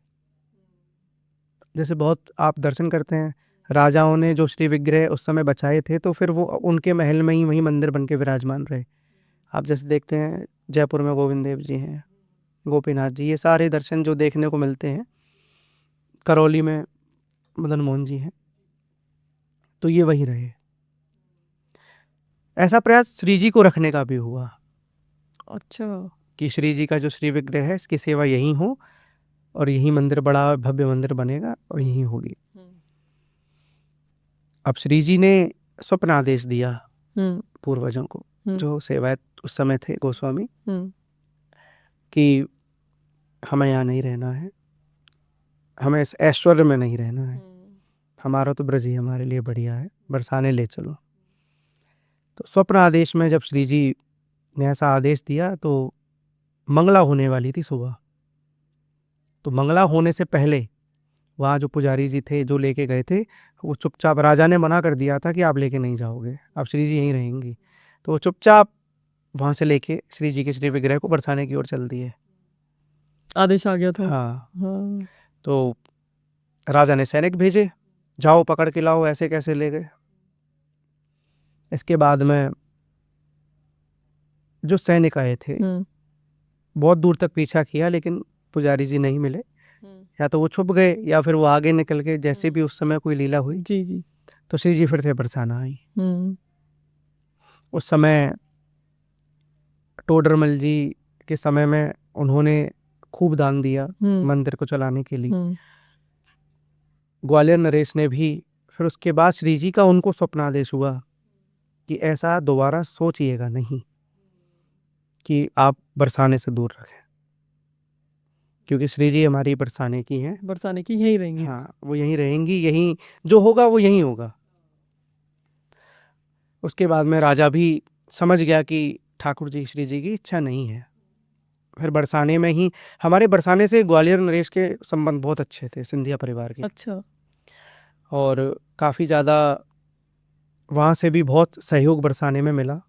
जैसे बहुत आप दर्शन करते हैं, राजाओं ने जो श्री विग्रह उस समय बचाए थे तो फिर वो उनके महल में ही वहीं मंदिर बन के विराजमान रहे। आप जैसे देखते हैं जयपुर में गोविंद देव जी हैं, गोपीनाथ जी, ये सारे दर्शन जो देखने को मिलते हैं। करौली में मदन मोहन जी हैं, तो ये वहीं रहे। ऐसा प्रयास श्री जी को रखने का भी हुआ। अच्छा। कि श्री जी का जो श्री विग्रह है इसकी सेवा यहीं हो और यही मंदिर बड़ा भव्य मंदिर बनेगा और यहीं होगी। अब श्री जी ने स्वप्न आदेश दिया पूर्वजों को, जो सेवायत उस समय थे गोस्वामी, कि हमें यहाँ नहीं रहना है, हमें इस ऐश्वर्य में नहीं रहना है, हमारा तो ब्रज ही हमारे लिए बढ़िया है, बरसाने ले चलो। तो स्वप्न आदेश में जब श्री जी ने ऐसा आदेश दिया तो मंगला होने वाली थी सुबह। तो मंगला होने से पहले वहाँ जो पुजारी जी थे जो लेके गए थे, वो चुपचाप, राजा ने मना कर दिया था कि आप लेके नहीं जाओगे, आप श्री जी यहीं रहेंगी। तो वो चुपचाप वहाँ से लेके श्री जी के श्री विग्रह को बरसाने की ओर चल दिए। आदेश आ गया था। हाँ। तो राजा ने सैनिक भेजे, जाओ पकड़ के लाओ, ऐसे कैसे ले गए। इसके बाद में जो सैनिक आए थे बहुत दूर तक पीछा किया, लेकिन पुजारी जी नहीं मिले। या तो वो छुप गए या फिर वो आगे निकल गए, जैसे भी उस समय कोई लीला हुई। जी जी। तो श्री जी फिर से बरसाना आई। उस समय टोडरमल जी के समय में उन्होंने खूब दान दिया मंदिर को चलाने के लिए। ग्वालियर नरेश ने भी फिर उसके बाद श्री जी का उनको स्वप्नादेश हुआ कि ऐसा दोबारा सोचिएगा नहीं कि आप बरसाने से दूर रखें, क्योंकि श्री जी हमारी बरसाने की हैं, बरसाने की यहीं रहेंगी। हाँ, वो यहीं रहेंगी, यहीं जो होगा वो यहीं होगा। उसके बाद में राजा भी समझ गया कि ठाकुर जी श्री जी की इच्छा नहीं है। फिर बरसाने में ही, हमारे बरसाने से ग्वालियर नरेश के संबंध बहुत अच्छे थे, सिंधिया परिवार के। अच्छा। और काफ़ी ज़्यादा वहाँ से भी बहुत सहयोग बरसाने में मिला।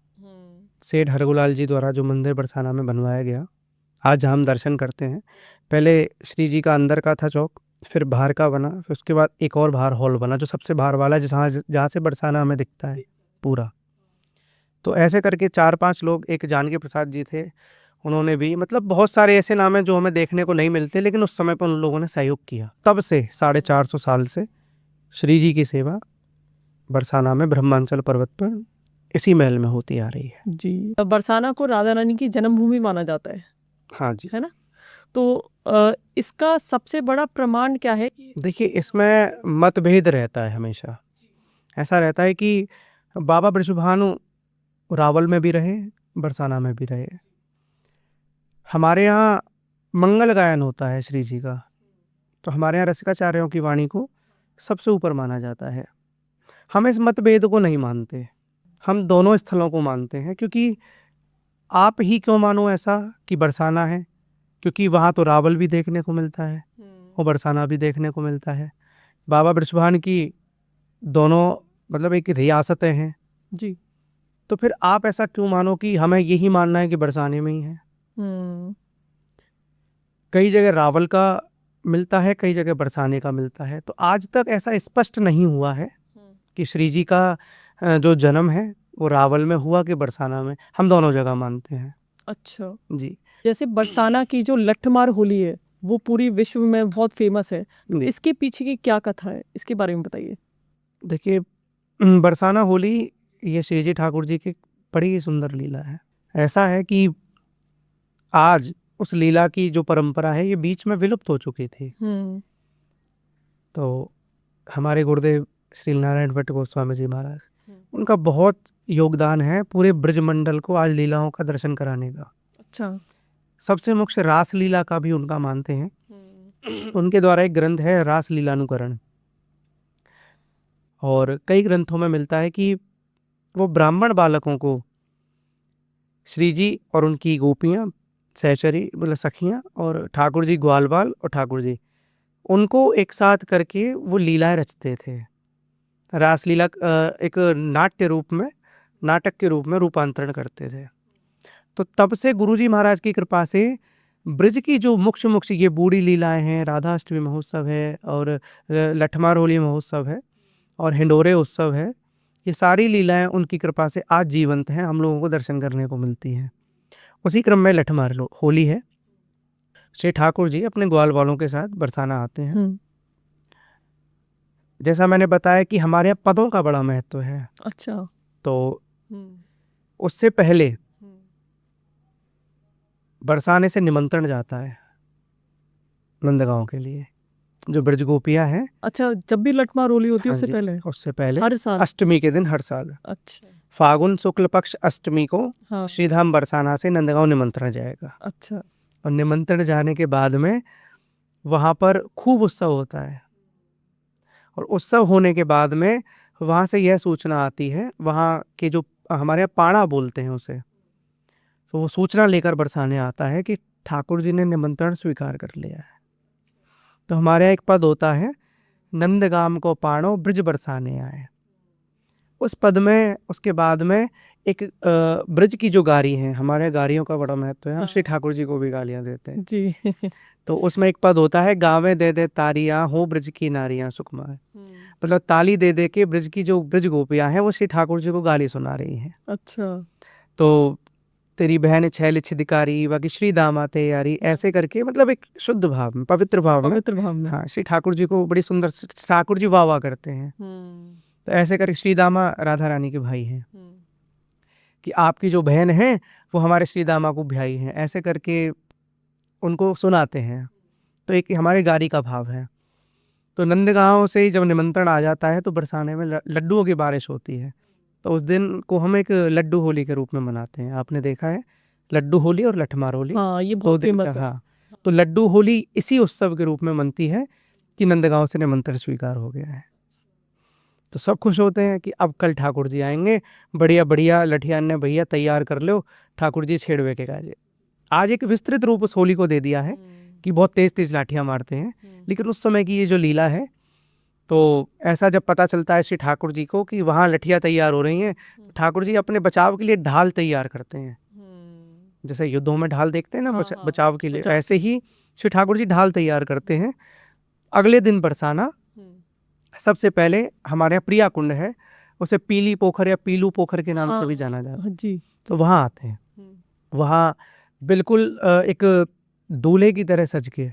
सेठ हरगोलाल जी द्वारा जो मंदिर बरसाना में बनवाया गया, आज हम दर्शन करते हैं। पहले श्री जी का अंदर का था चौक, फिर बाहर का बना, फिर उसके बाद एक और बाहर हॉल बना जो सबसे बाहर वाला, जहाँ से बरसाना हमें दिखता है पूरा। तो ऐसे करके 4-5 लोग, एक जानकी प्रसाद जी थे, उन्होंने भी, मतलब बहुत सारे ऐसे नाम हैं जो हमें देखने को नहीं मिलते, लेकिन उस समय पर उन लोगों ने सहयोग किया। तब से 450 साल से श्री जी की सेवा बरसाना में ब्रह्मांचल पर्वत पर इसी महल में होती आ रही है। जी। बरसाना को राधा रानी की जन्मभूमि माना जाता है। हाँ जी, है ना। तो इसका सबसे बड़ा प्रमाण क्या है? देखिए, इसमें मतभेद रहता है हमेशा। ऐसा रहता है कि बाबा बृषभानु रावल में भी रहे, बरसाना में भी रहे। हमारे यहाँ मंगल गायन होता है श्री जी का, तो हमारे यहाँ रसिकाचार्यों की वाणी को सबसे ऊपर माना जाता है। हम इस मतभेद को नहीं मानते, हम दोनों स्थलों को मानते हैं। क्योंकि आप ही क्यों मानो ऐसा कि बरसाना है, क्योंकि वहाँ तो रावल भी देखने को मिलता है और बरसाना भी देखने को मिलता है। बाबा बृषभान की दोनों मतलब एक रियासतें हैं जी। तो फिर आप ऐसा क्यों मानो कि हमें यही मानना है कि बरसाने में ही है। कई जगह रावल का मिलता है, कई जगह बरसाने का मिलता है। तो आज तक ऐसा स्पष्ट नहीं हुआ है कि श्री जी का जो जन्म है वो रावल में हुआ कि बरसाना में। हम दोनों जगह मानते हैं। अच्छा जी। जैसे बरसाना की जो लठमार होली है वो पूरी विश्व में बहुत फेमस है। तो जी। इसके पीछे की क्या कथा है, इसके बारे में बताइए। देखिए, बरसाना होली ये श्री जी ठाकुर जी की बड़ी ही सुंदर लीला है। ऐसा है कि आज उस लीला की जो परंपरा है ये बीच में विलुप्त हो चुकी थी। तो हमारे गुरुदेव श्री नारायण भट्ट गोस्वामी जी महाराज, उनका बहुत योगदान है पूरे ब्रजमंडल को आज लीलाओं का दर्शन कराने का। अच्छा। सबसे मुख्य रास लीला का भी उनका मानते हैं। उनके द्वारा एक ग्रंथ है रास लीलानुकरण, और कई ग्रंथों में मिलता है कि वो ब्राह्मण बालकों को श्री जी और उनकी गोपियाँ, सहचरी मतलब सखियाँ, और ठाकुर जी ग्वालबाल और ठाकुर जी, उनको एक साथ करके वो लीलाएं रचते थे। रासलीला एक नाट्य रूप में, नाटक के रूप में रूपांतरण करते थे। तो तब से गुरुजी महाराज की कृपा से ब्रज की जो मुख्य ये बूढ़ी लीलाएं हैं, राधाष्टमी महोत्सव है और लठमार होली महोत्सव है और हिंडोरे उत्सव है, ये सारी लीलाएं उनकी कृपा से आज जीवंत हैं, हम लोगों को दर्शन करने को मिलती हैं। उसी क्रम में लठमार होली है। श्री ठाकुर जी अपने ग्वाल वालों के साथ बरसाना आते हैं। जैसा मैंने बताया कि हमारे यहाँ पदों का बड़ा महत्व है। अच्छा। तो उससे पहले बरसाने से निमंत्रण जाता है नंदगांव के लिए, जो ब्रज गोपियां हैं। अच्छा, जब भी लठमार होली होती है हाँ उससे जी, पहले? उससे पहले हर साल? अष्टमी के दिन हर साल। अच्छा। फागुन शुक्ल पक्ष अष्टमी को हाँ। श्रीधाम बरसाना से नंदगांव निमंत्रण जाएगा। अच्छा। और निमंत्रण जाने के बाद में वहां पर खूब उत्सव होता है, और उत्सव होने के बाद में वहां से यह सूचना आती है, वहां के जो हमारे यहाँ पाड़ा बोलते हैं उसे, तो वो सूचना लेकर बरसाने आता है कि ठाकुर जी ने निमंत्रण स्वीकार कर लिया है। तो हमारे यहाँ एक पद होता है, नंदगाम को पाणो ब्रज बरसाने आए। उस पद में उसके बाद में एक ब्रज की जो गारी है, हमारे गारियों का बड़ा महत्व है, हम श्री ठाकुर जी को भी गालियां देते हैं जी। तो उसमें एक पद होता है, गावे दे दे तारियां हो ब्रज की नारियां सुखमाए। मतलब ताली दे दे के ब्रज की जो ब्रज गोपियां हैं वो श्री ठाकुर जी को गाली सुना रही हैं। अच्छा। तो तेरी बहन छैल छिदकारी बाकी श्री दामा थे यारी, ऐसे करके मतलब एक शुद्ध भाव में, पवित्र भाव में, हाँ, श्री ठाकुर जी को बड़ी सुंदर, ठाकुर जी वाह वाह करते हैं। तो ऐसे करके श्री दामा राधा रानी के भाई हैं कि आपकी जो बहन है वो हमारे श्री दामा को ब्याई हैं, ऐसे करके उनको सुनाते हैं। तो एक हमारे गारी का भाव है। तो नंदगांव से ही जब निमंत्रण आ जाता है तो बरसाने में लड्डुओं की बारिश होती है। तो उस दिन को हम एक लड्डू होली के रूप में मनाते हैं। आपने देखा है लड्डू होली और लठमार होली, हाँ, ये बहुत फेमस है। हाँ, तो लड्डू होली इसी उत्सव के रूप में मनती है कि नंदगांव से निमंत्रण स्वीकार हो गया है। तो सब खुश होते हैं कि अब कल ठाकुर जी आएंगे, बढ़िया बढ़िया लठियान ने भैया तैयार कर लो, ठाकुर जी छेड़वे के काजे। आज एक विस्तृत रूप उस होली को दे दिया है कि बहुत तेज तेज लाठियां मारते हैं, लेकिन उस समय की ये जो लीला है, तो ऐसा जब पता चलता है श्री ठाकुर जी को कि वहाँ लठियां तैयार हो रही हैं, ठाकुर जी अपने बचाव के लिए ढाल तैयार करते हैं। जैसे युद्धों में ढाल देखते हैं ना, बचाव के लिए, ऐसे ही श्री ठाकुर जी ढाल तैयार करते हैं। अगले दिन बरसाना, सबसे पहले हमारे यहाँ प्रिया कुंड है, उसे पीली पोखर या पीलू पोखर के नाम से भी जाना जाता है जी। तो वहाँ आते हैं, वहाँ बिल्कुल एक दूल्हे की तरह सज के,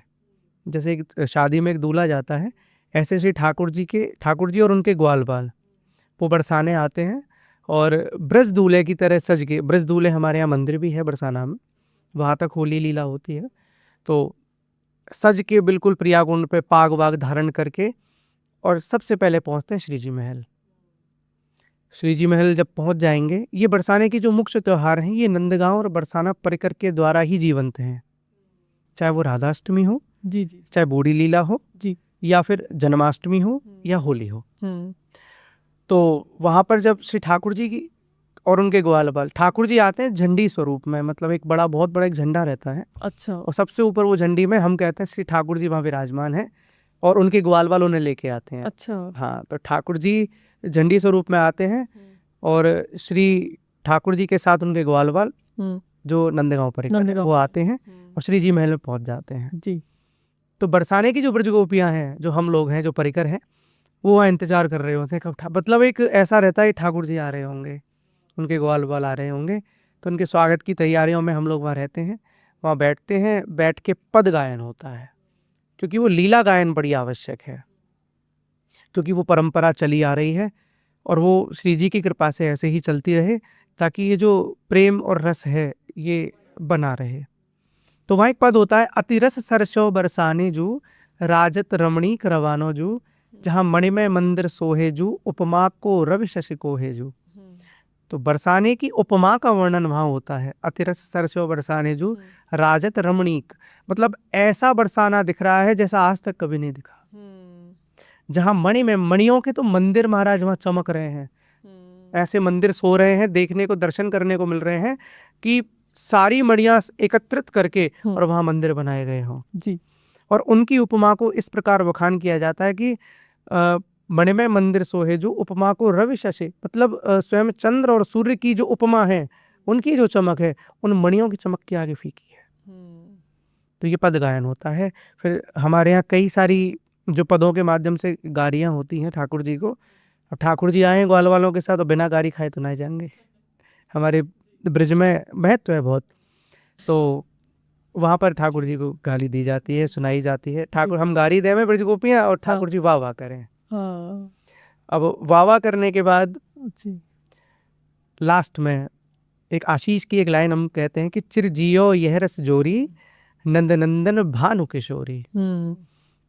जैसे एक शादी में एक दूल्हा जाता है, ऐसे श्री ठाकुर जी और उनके ग्वाल बाल वो बरसाने आते हैं और ब्रज दूल्हे की तरह सज के, ब्रज दूल्हे हमारे यहाँ मंदिर भी है बरसाना में, वहाँ तक होली लीला होती है। तो सज के बिल्कुल प्रिया कुंड पे पाग वाग धारण करके, और सबसे पहले पहुँचते हैं श्री जी महल। श्री जी महल जब पहुँच जाएंगे, ये बरसाने की जो मुख्य त्यौहार हैं ये नंदगांव और बरसाना परिकर के द्वारा ही जीवंत हैं, चाहे वो राधाष्टमी हो जी, चाहे बूढ़ी लीला हो जी, या फिर जन्माष्टमी हो या होली हो। तो वहाँ पर जब श्री ठाकुर जी की और उनके ग्वाल बाल, ठाकुर जी आते हैं झंडी स्वरूप में, मतलब एक बहुत बड़ा एक झंडा रहता है। अच्छा। और सबसे ऊपर वो झंडी में हम कहते हैं श्री ठाकुर जी वहाँ विराजमान है और उनके ग्वाल बाल उन्हें लेके आते हैं। अच्छा। हाँ, तो ठाकुर जी झंडी स्वरूप में आते हैं और श्री ठाकुर जी के साथ उनके ग्वाल बाल जो नंदगांव पर वो आते हैं और श्री जी महल में पहुंच जाते हैं जी। तो बरसाने की जो ब्रज गोपियां हैं, जो हम लोग हैं, जो परिकर हैं, वो वहाँ इंतजार कर रहे होते हैं, मतलब एक ऐसा रहता है ठाकुर जी आ रहे होंगे, उनके ग्वाल बाल आ रहे होंगे, तो उनके स्वागत की तैयारियों में हम लोग वहाँ रहते हैं, वहाँ बैठते हैं, बैठ के पद गायन होता है। क्योंकि वो लीला गायन बड़ी आवश्यक है, क्योंकि वो परंपरा चली आ रही है और वो श्री जी की कृपा से ऐसे ही चलती रहे, ताकि ये जो प्रेम और रस है ये बना रहे। तो वहाँ एक पद होता है, अतिरस सरसो बरसाने जू, राजत रमणीक रवानो जू, जहाँ मणिमय मंदिर सोहे जू, उपमा को रवि शशि कोहे जू। तो बरसाने की उपमा का वर्णन वहाँ होता है, अतिरस सरसो बरसाने जू, राजत रमणीक, मतलब ऐसा बरसाना दिख रहा है जैसा आज तक कभी नहीं दिखा। जहाँ मणि में मणियों के तो मंदिर महाराज वहाँ चमक रहे हैं, ऐसे मंदिर सो रहे हैं, देखने को दर्शन करने को मिल रहे हैं कि सारी मणियां एकत्रित करके और वहां मंदिर बनाए गए हों जी। और उनकी उपमा को इस प्रकार बखान किया जाता है कि मणिमय मंदिर सोहे जो, उपमा को रवि शशि, मतलब स्वयं चंद्र और सूर्य की जो उपमा है, उनकी जो चमक है उन मणियों की चमक के आगे फीकी है। तो ये पद गायन होता है। फिर हमारे यहाँ कई सारी जो पदों के माध्यम से गारियां होती हैं ठाकुर जी को। अब ठाकुर जी आए ग्वाल वालों के साथ तो बिना गारी खाए तो नहीं जाएंगे, हमारे ब्रिज में महत्व है बहुत। तो वहाँ पर ठाकुर जी को गाली दी जाती है, सुनाई जाती है, ठाकुर हम गारी दे में ब्रिज गोपियाँ और ठाकुर जी वाह वाह करें। अब वाह वाह करने के बाद लास्ट में एक आशीष की एक लाइन हम कहते हैं कि चिरजियो यह रस जोरी, नंद नंदन भानु किशोरी।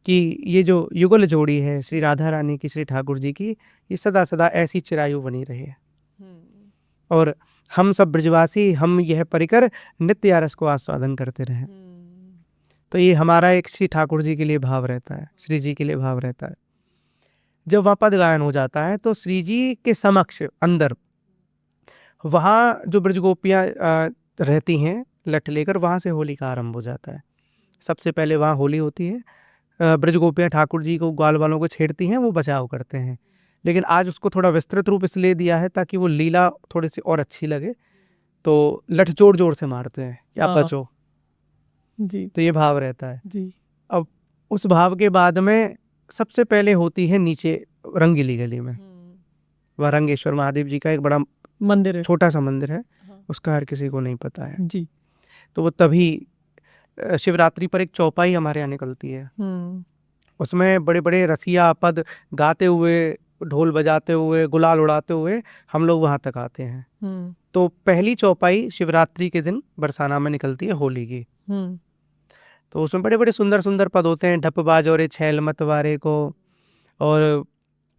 कि ये जो युगल जोड़ी है श्री राधा रानी की श्री ठाकुर जी की, ये सदा सदा ऐसी चिरायु बनी रही है और हम सब ब्रजवासी हम यह परिकर नित्य आरस को आस्वादन करते रहें। तो ये हमारा एक श्री ठाकुर जी के लिए भाव रहता है, श्री जी के लिए भाव रहता है। जब वह पद गायन हो जाता है तो श्री जी के समक्ष अंदर वहाँ जो ब्रजगोपियाँ रहती हैं लठ लेकर, वहाँ से होली का आरंभ हो जाता है। सबसे पहले वहाँ होली होती है, ब्रजगोपियाँ ठाकुर जी को ग्वाल वालों को छेड़ती हैं, वो बचाव करते हैं। लेकिन आज उसको थोड़ा विस्तृत रूप इसलिए दिया है ताकि वो लीला थोड़ी सी और अच्छी लगे। तो लठ जोर जोर से मारते हैं या बचो जी, तो ये भाव रहता है जी। अब उस भाव के बाद में सबसे पहले होती है नीचे रंगीली गली में, वह रंगेश्वर महादेव जी का एक बड़ा मंदिर है, छोटा सा मंदिर है, उसका हर किसी को नहीं पता है जी। तो वो तभी शिवरात्रि पर एक चौपाई हमारे यहाँ निकलती है, उसमें बड़े बड़े रसिया पद गाते हुए, ढोल बजाते हुए, गुलाल उड़ाते हुए हम लोग वहां तक आते हैं। तो पहली चौपाई शिवरात्रि के दिन बरसाना में निकलती है होली की। तो उसमें बड़े बड़े सुंदर सुंदर पद होते हैं, ढप बाजोरे छैल मत वारे को और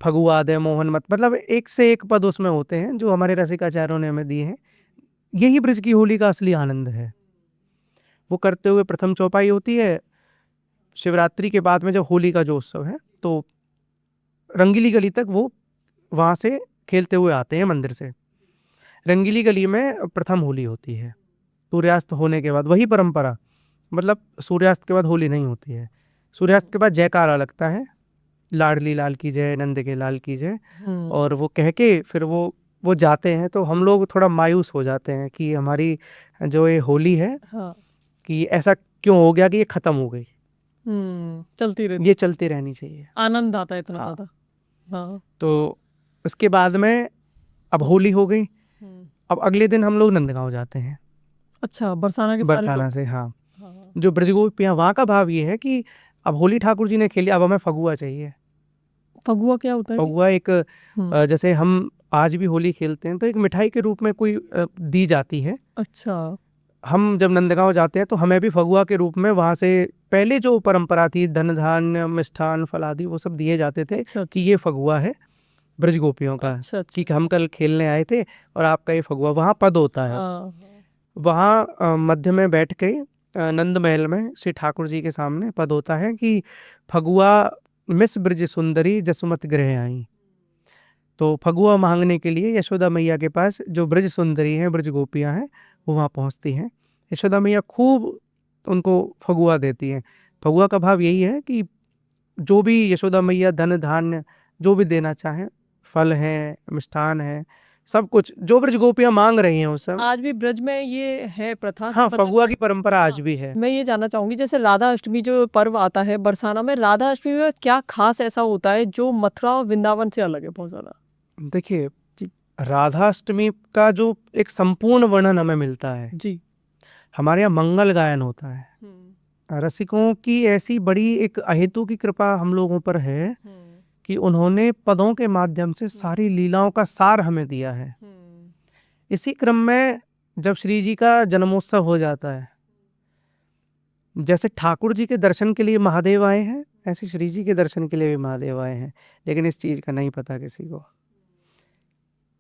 फगुआ दे मोहन मत, मतलब एक से एक पद उसमें होते हैं जो हमारे रसिकाचार्यों ने हमें दिए हैं। यही ब्रज की होली का असली आनंद है। वो करते हुए प्रथम चौपाई होती है शिवरात्रि के बाद में, जब होली का जो उत्सव है तो रंगीली गली तक वो वहाँ से खेलते हुए आते हैं मंदिर से। रंगीली गली में प्रथम होली होती है सूर्यास्त होने के बाद, वही परंपरा, मतलब सूर्यास्त के बाद होली नहीं होती है, सूर्यास्त के बाद जयकारा लगता है, लाडली लाल की जय, नंद के लाल की जय, और वो कह के फिर वो जाते हैं। तो हम लोग थोड़ा मायूस हो जाते हैं कि हमारी जो ये होली है कि ऐसा क्यों हो गया कि ये खत्म हो गई, चलती रहती, ये चलती रहनी चाहिए, आनंद आता है इतना ज्यादा। तो उसके बाद में अब होली हो गई, अब अगले दिन हम लोग नंदगांव जाते हैं। अच्छा, बरसाना के बरसाना से, हाँ। जो ब्रजगोपियाँ, वहाँ का भाव ये है कि अब होली ठाकुर जी ने खेली, अब हमें फगुआ चाहिए। फगुआ क्या होता है? फगुआ एक जैसे हम आज भी होली खेलते हैं तो एक मिठाई के रूप में कोई दी जाती है। अच्छा। हम जब नंदगांव जाते हैं तो हमें भी फगुआ के रूप में वहाँ से पहले जो परंपरा थी, धन धान्य मिष्ठान फल आदि वो सब दिए जाते थे। अच्छा, कि ये फगुआ है ब्रजगोपियों का। अच्छा, कि हम कल खेलने आए थे और आपका ये फगुआ, वहाँ पद होता है। वहाँ मध्य में बैठ के नंद महल में श्री ठाकुर जी के सामने पद होता है कि फगुआ मिस ब्रज सुंदरी जसुमत गृह आई। तो फगुआ मांगने के लिए यशोदा मैया के पास जो ब्रज सुंदरी हैं, ब्रज गोपियाँ हैं, वो वहाँ पहुँचती हैं। यशोदा मैया खूब उनको फगुआ देती हैं। फगुआ का भाव यही है कि जो भी यशोदा मैया धन धान्य जो भी देना चाहें, फल है, मिष्ठान है, सब कुछ जो ब्रज गोपियाँ मांग रही हैं उस समय। आज भी ब्रज में ये है प्रथा? हाँ, फगुआ की परंपरा आज भी है। मैं ये जानना चाहूंगी, जैसे राधा अष्टमी जो पर्व आता है बरसाना में, राधा अष्टमी में क्या खास ऐसा होता है जो मथुरा और वृंदावन से अलग है बहुत ज्यादा? देखिए, राधाष्टमी का जो एक संपूर्ण वर्णन हमें मिलता है जी। हमारे यहाँ मंगल गायन होता है। रसिकों की ऐसी बड़ी एक अहेतु की कृपा हम लोगों पर है कि उन्होंने पदों के माध्यम से सारी लीलाओं का सार हमें दिया है। इसी क्रम में जब श्री जी का जन्मोत्सव हो जाता है, जैसे ठाकुर जी के दर्शन के लिए महादेव आए हैं, ऐसे श्री जी के दर्शन के लिए भी महादेव आए हैं, लेकिन इस चीज का नहीं पता किसी को।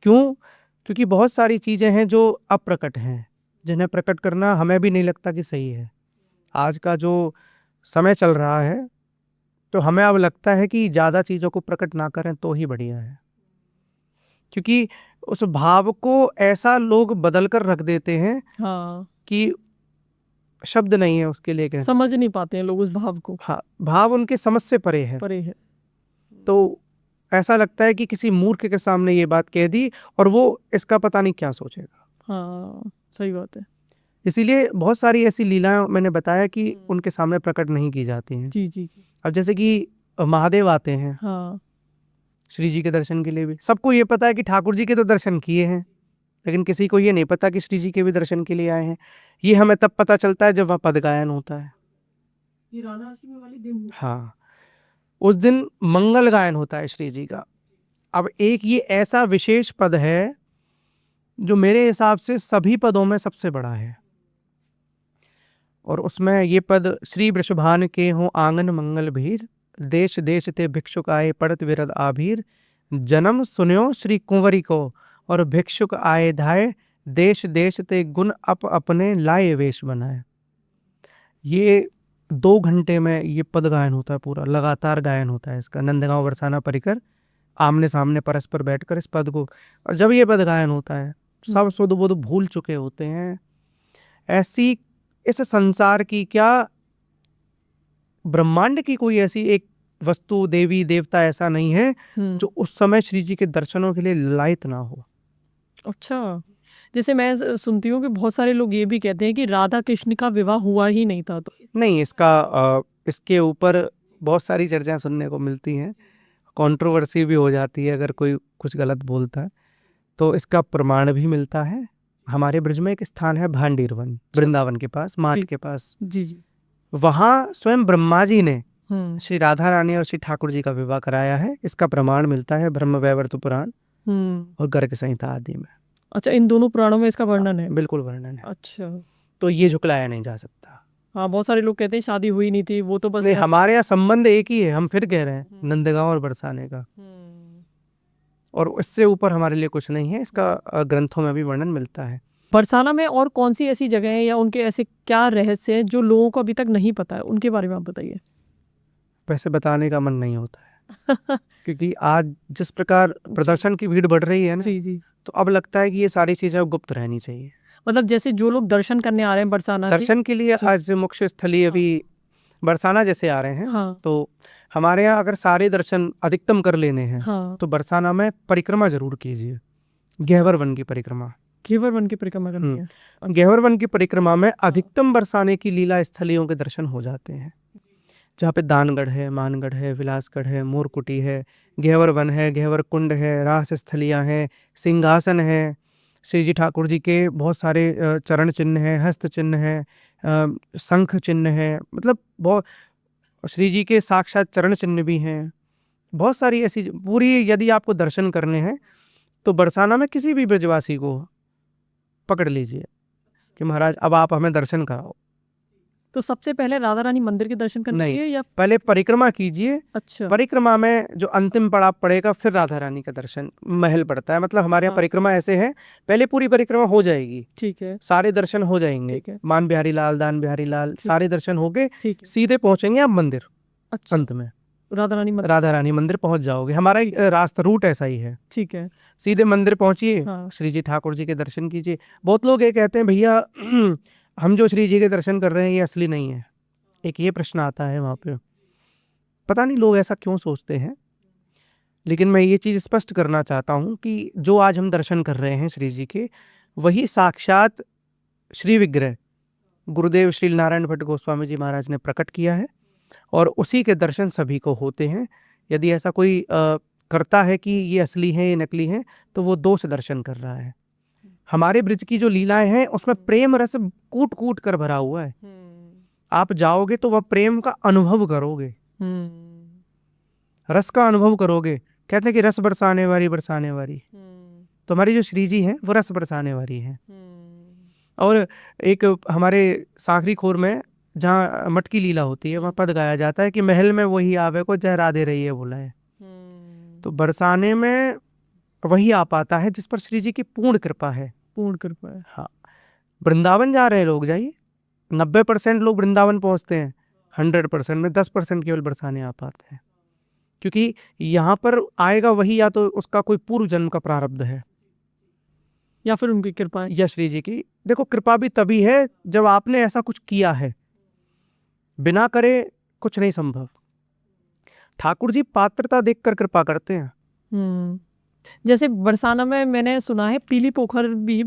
क्यों? क्योंकि बहुत सारी चीजें हैं जो अप्रकट हैं, जिन्हें प्रकट करना हमें भी नहीं लगता कि सही है। आज का जो समय चल रहा है, तो हमें अब लगता है कि ज्यादा चीजों को प्रकट ना करें तो ही बढ़िया है, क्योंकि उस भाव को ऐसा लोग बदल कर रख देते हैं हाँ, कि शब्द नहीं है उसके लिए कहने। समझ नहीं पाते हैं लोग उस भाव को, हाँ, भाव उनके समझ से परे है। परे है। तो ऐसा लगता है कि किसी मूर्ख के सामने ये बात कह दी और वो इसका पता नहीं क्या सोचेगा। हाँ, सही बात है। इसीलिए बहुत सारी ऐसी लीलाएं मैंने बताया कि उनके सामने प्रकट नहीं की जाती हैं। जी जी जी। अब जैसे कि महादेव आते हैं हाँ, श्री जी के दर्शन के लिए भी, सबको ये पता है कि ठाकुर जी के तो दर्शन किए हैं, लेकिन किसी को ये नहीं पता कि श्री जी के भी दर्शन के लिए आए हैं। ये हमें तब पता चलता है जब वह पद गायन होता है। ये राधा अष्टमी वाले दिन। हाँ, उस दिन मंगल गायन होता है श्री जी का। अब एक ये ऐसा विशेष पद है जो मेरे हिसाब से सभी पदों में सबसे बड़ा है, और उसमें ये पद श्री वृषभान के हों आंगन मंगल भीर, देश देश ते भिक्षुक आए पड़त विरद आभीर, जन्म सुन्यो श्री कुंवरी को और भिक्षुक आए धाए, देश देश ते गुण अपने लाए वेश बनाए। ये 2 घंटे में ये पद गायन होता है, पूरा लगातार गायन होता है इसका। नंदगांव बरसाना परिकर आमने सामने परस्पर बैठकर इस पद को, और जब ये पद गायन होता है सब सुध बुध भूल चुके होते हैं। ऐसी इस संसार की क्या ब्रह्मांड की कोई ऐसी एक वस्तु देवी देवता ऐसा नहीं है जो उस समय श्री जी के दर्शनों के लिए लायक ना हो। अच्छा, जैसे मैं सुनती हूँ कि बहुत सारे लोग ये भी कहते हैं कि राधा कृष्ण का विवाह हुआ ही नहीं था। तो नहीं, इसके ऊपर बहुत सारी चर्चाएं सुनने को मिलती हैं, कंट्रोवर्सी भी हो जाती है अगर कोई कुछ गलत बोलता है। तो इसका प्रमाण भी मिलता है। हमारे ब्रज में एक स्थान है भांडीरवन, वृंदावन के पास, माट के पास। जी जी। वहाँ स्वयं ब्रह्मा जी ने श्री राधा रानी और श्री ठाकुर जी का विवाह कराया है। इसका प्रमाण मिलता है ब्रह्म वैवर्त पुराण और गर्ग संहिता आदि में। अच्छा, इन दोनों पुराणों में इसका वर्णन है? बिल्कुल वर्णन है। अच्छा, तो ये झुकलाया नहीं जा सकता। हाँ, बहुत सारे लोग कहते हैं शादी हुई नहीं थी, वो तो बस नहीं, हमारे यहाँ संबंध एक ही है, हम फिर कह रहे हैं नंदगांव और बरसाने का, और इससे ऊपर हमारे लिए कुछ नहीं है। इसका ग्रंथों में भी वर्णन मिलता है। बरसाना में और कौन सी ऐसी जगह है या उनके ऐसे क्या रहस्य हैं जो लोगों को अभी तक नहीं पता है, उनके बारे में आप बताइए। वैसे बताने का मन नहीं होता है क्योंकि आज जिस प्रकार प्रदर्शन की भीड़ बढ़ रही है ना, जी जी, तो अब लगता है कि ये सारी चीजें गुप्त रहनी चाहिए। मतलब जैसे जो लोग दर्शन करने आ रहे हैं बरसाना दर्शन के लिए आज मुख्य स्थली अभी बरसाना जैसे आ रहे हैं, हाँ, तो हमारे यहाँ अगर सारे दर्शन अधिकतम कर लेने हैं, हाँ, तो बरसाना में परिक्रमा जरूर कीजिए, गहवर वन की परिक्रमा। घेवर वन की परिक्रमा करनी है। गहवर वन की परिक्रमा में अधिकतम बरसाने की लीला स्थलियों के दर्शन हो जाते हैं, जहाँ पे दानगढ़ है, मानगढ़ है, विलासगढ़ है, मोरकुटी है, गहवर वन है, गहवर कुंड है, रास स्थलियाँ हैं, सिंहासन है, श्री जी ठाकुर जी के बहुत सारे चरण चिन्ह हैं, हस्त चिन्ह हैं, शंख चिन्ह है, मतलब बहुत श्री जी के साक्षात चरण चिन्ह भी हैं। बहुत सारी ऐसी पूरी, यदि आपको दर्शन करने हैं तो बरसाना में किसी भी ब्रजवासी को पकड़ लीजिए कि महाराज अब आप हमें दर्शन कराओ। तो सबसे पहले राधा रानी मंदिर के दर्शन करने चाहिए या पहले परिक्रमा कीजिए। अच्छा, परिक्रमा में जो अंतिम पड़ाव पड़ेगा फिर राधा रानी का दर्शन महल पड़ता है। मतलब हमारे यहाँ परिक्रमा ऐसे है, पहले पूरी परिक्रमा हो जाएगी, ठीक है, सारे दर्शन हो जाएंगे, ठीक है, मान बिहारी लाल, दान बिहारी लाल, सारे दर्शन हो गए, ठीक है, सीधे पहुंचेंगे आप मंदिर। अच्छा, अंत में राधा रानी मंदिर पहुंच जाओगे। हमारा रास्ता रूट ऐसा ही है, ठीक है, सीधे मंदिर पहुंचिए, हाँ, श्री जी ठाकुर जी के दर्शन कीजिए। बहुत लोग ये कहते हैं भैया हम जो श्री जी के दर्शन कर रहे हैं ये असली नहीं है, एक ये प्रश्न आता है वहाँ पे। पता नहीं लोग ऐसा क्यों सोचते हैं, लेकिन मैं ये चीज़ स्पष्ट करना चाहता हूँ कि जो आज हम दर्शन कर रहे हैं श्री जी के, वही साक्षात श्री विग्रह गुरुदेव श्री नारायण भट्ट गोस्वामी जी महाराज ने प्रकट किया है, और उसी के दर्शन सभी को होते हैं। यदि ऐसा कोई करता है कि ये असली है ये नकली है, तो वो दोष दर्शन कर रहा है। हमारे ब्रज की जो लीलाएं हैं उसमें प्रेम रस कूट कूट कर भरा हुआ है। आप जाओगे तो वह प्रेम का अनुभव करोगे, रस का अनुभव करोगे। कहते हैं कि रस बरसाने वाली तो हमारी जो श्री जी हैं वो रस बरसाने वाली हैं। और एक हमारे साखरी खोर में जहाँ मटकी लीला होती है वहाँ पद गाया जाता है कि महल में वही आवे को जय राधे रही है बोला है। तो बरसाने में वही आ पाता है जिस पर श्री जी की पूर्ण कृपा है। पूर्ण कृपा है। हाँ, वृंदावन जा रहे हैं लोग, जाइए, 90% लोग वृंदावन पहुंचते हैं, 100% में 10% केवल बरसाने आ पाते हैं, क्योंकि यहाँ पर आएगा वही या तो उसका कोई पूर्व जन्म का प्रारब्ध है या फिर उनकी कृपा है। या श्री जी की। देखो, कृपा भी तभी है जब आपने ऐसा कुछ किया है, बिना करे कुछ नहीं संभव। ठाकुर जी पात्रता देखकर कृपा करते हैं। जैसे बरसाना में मैंने सुना है पीली पोखर भी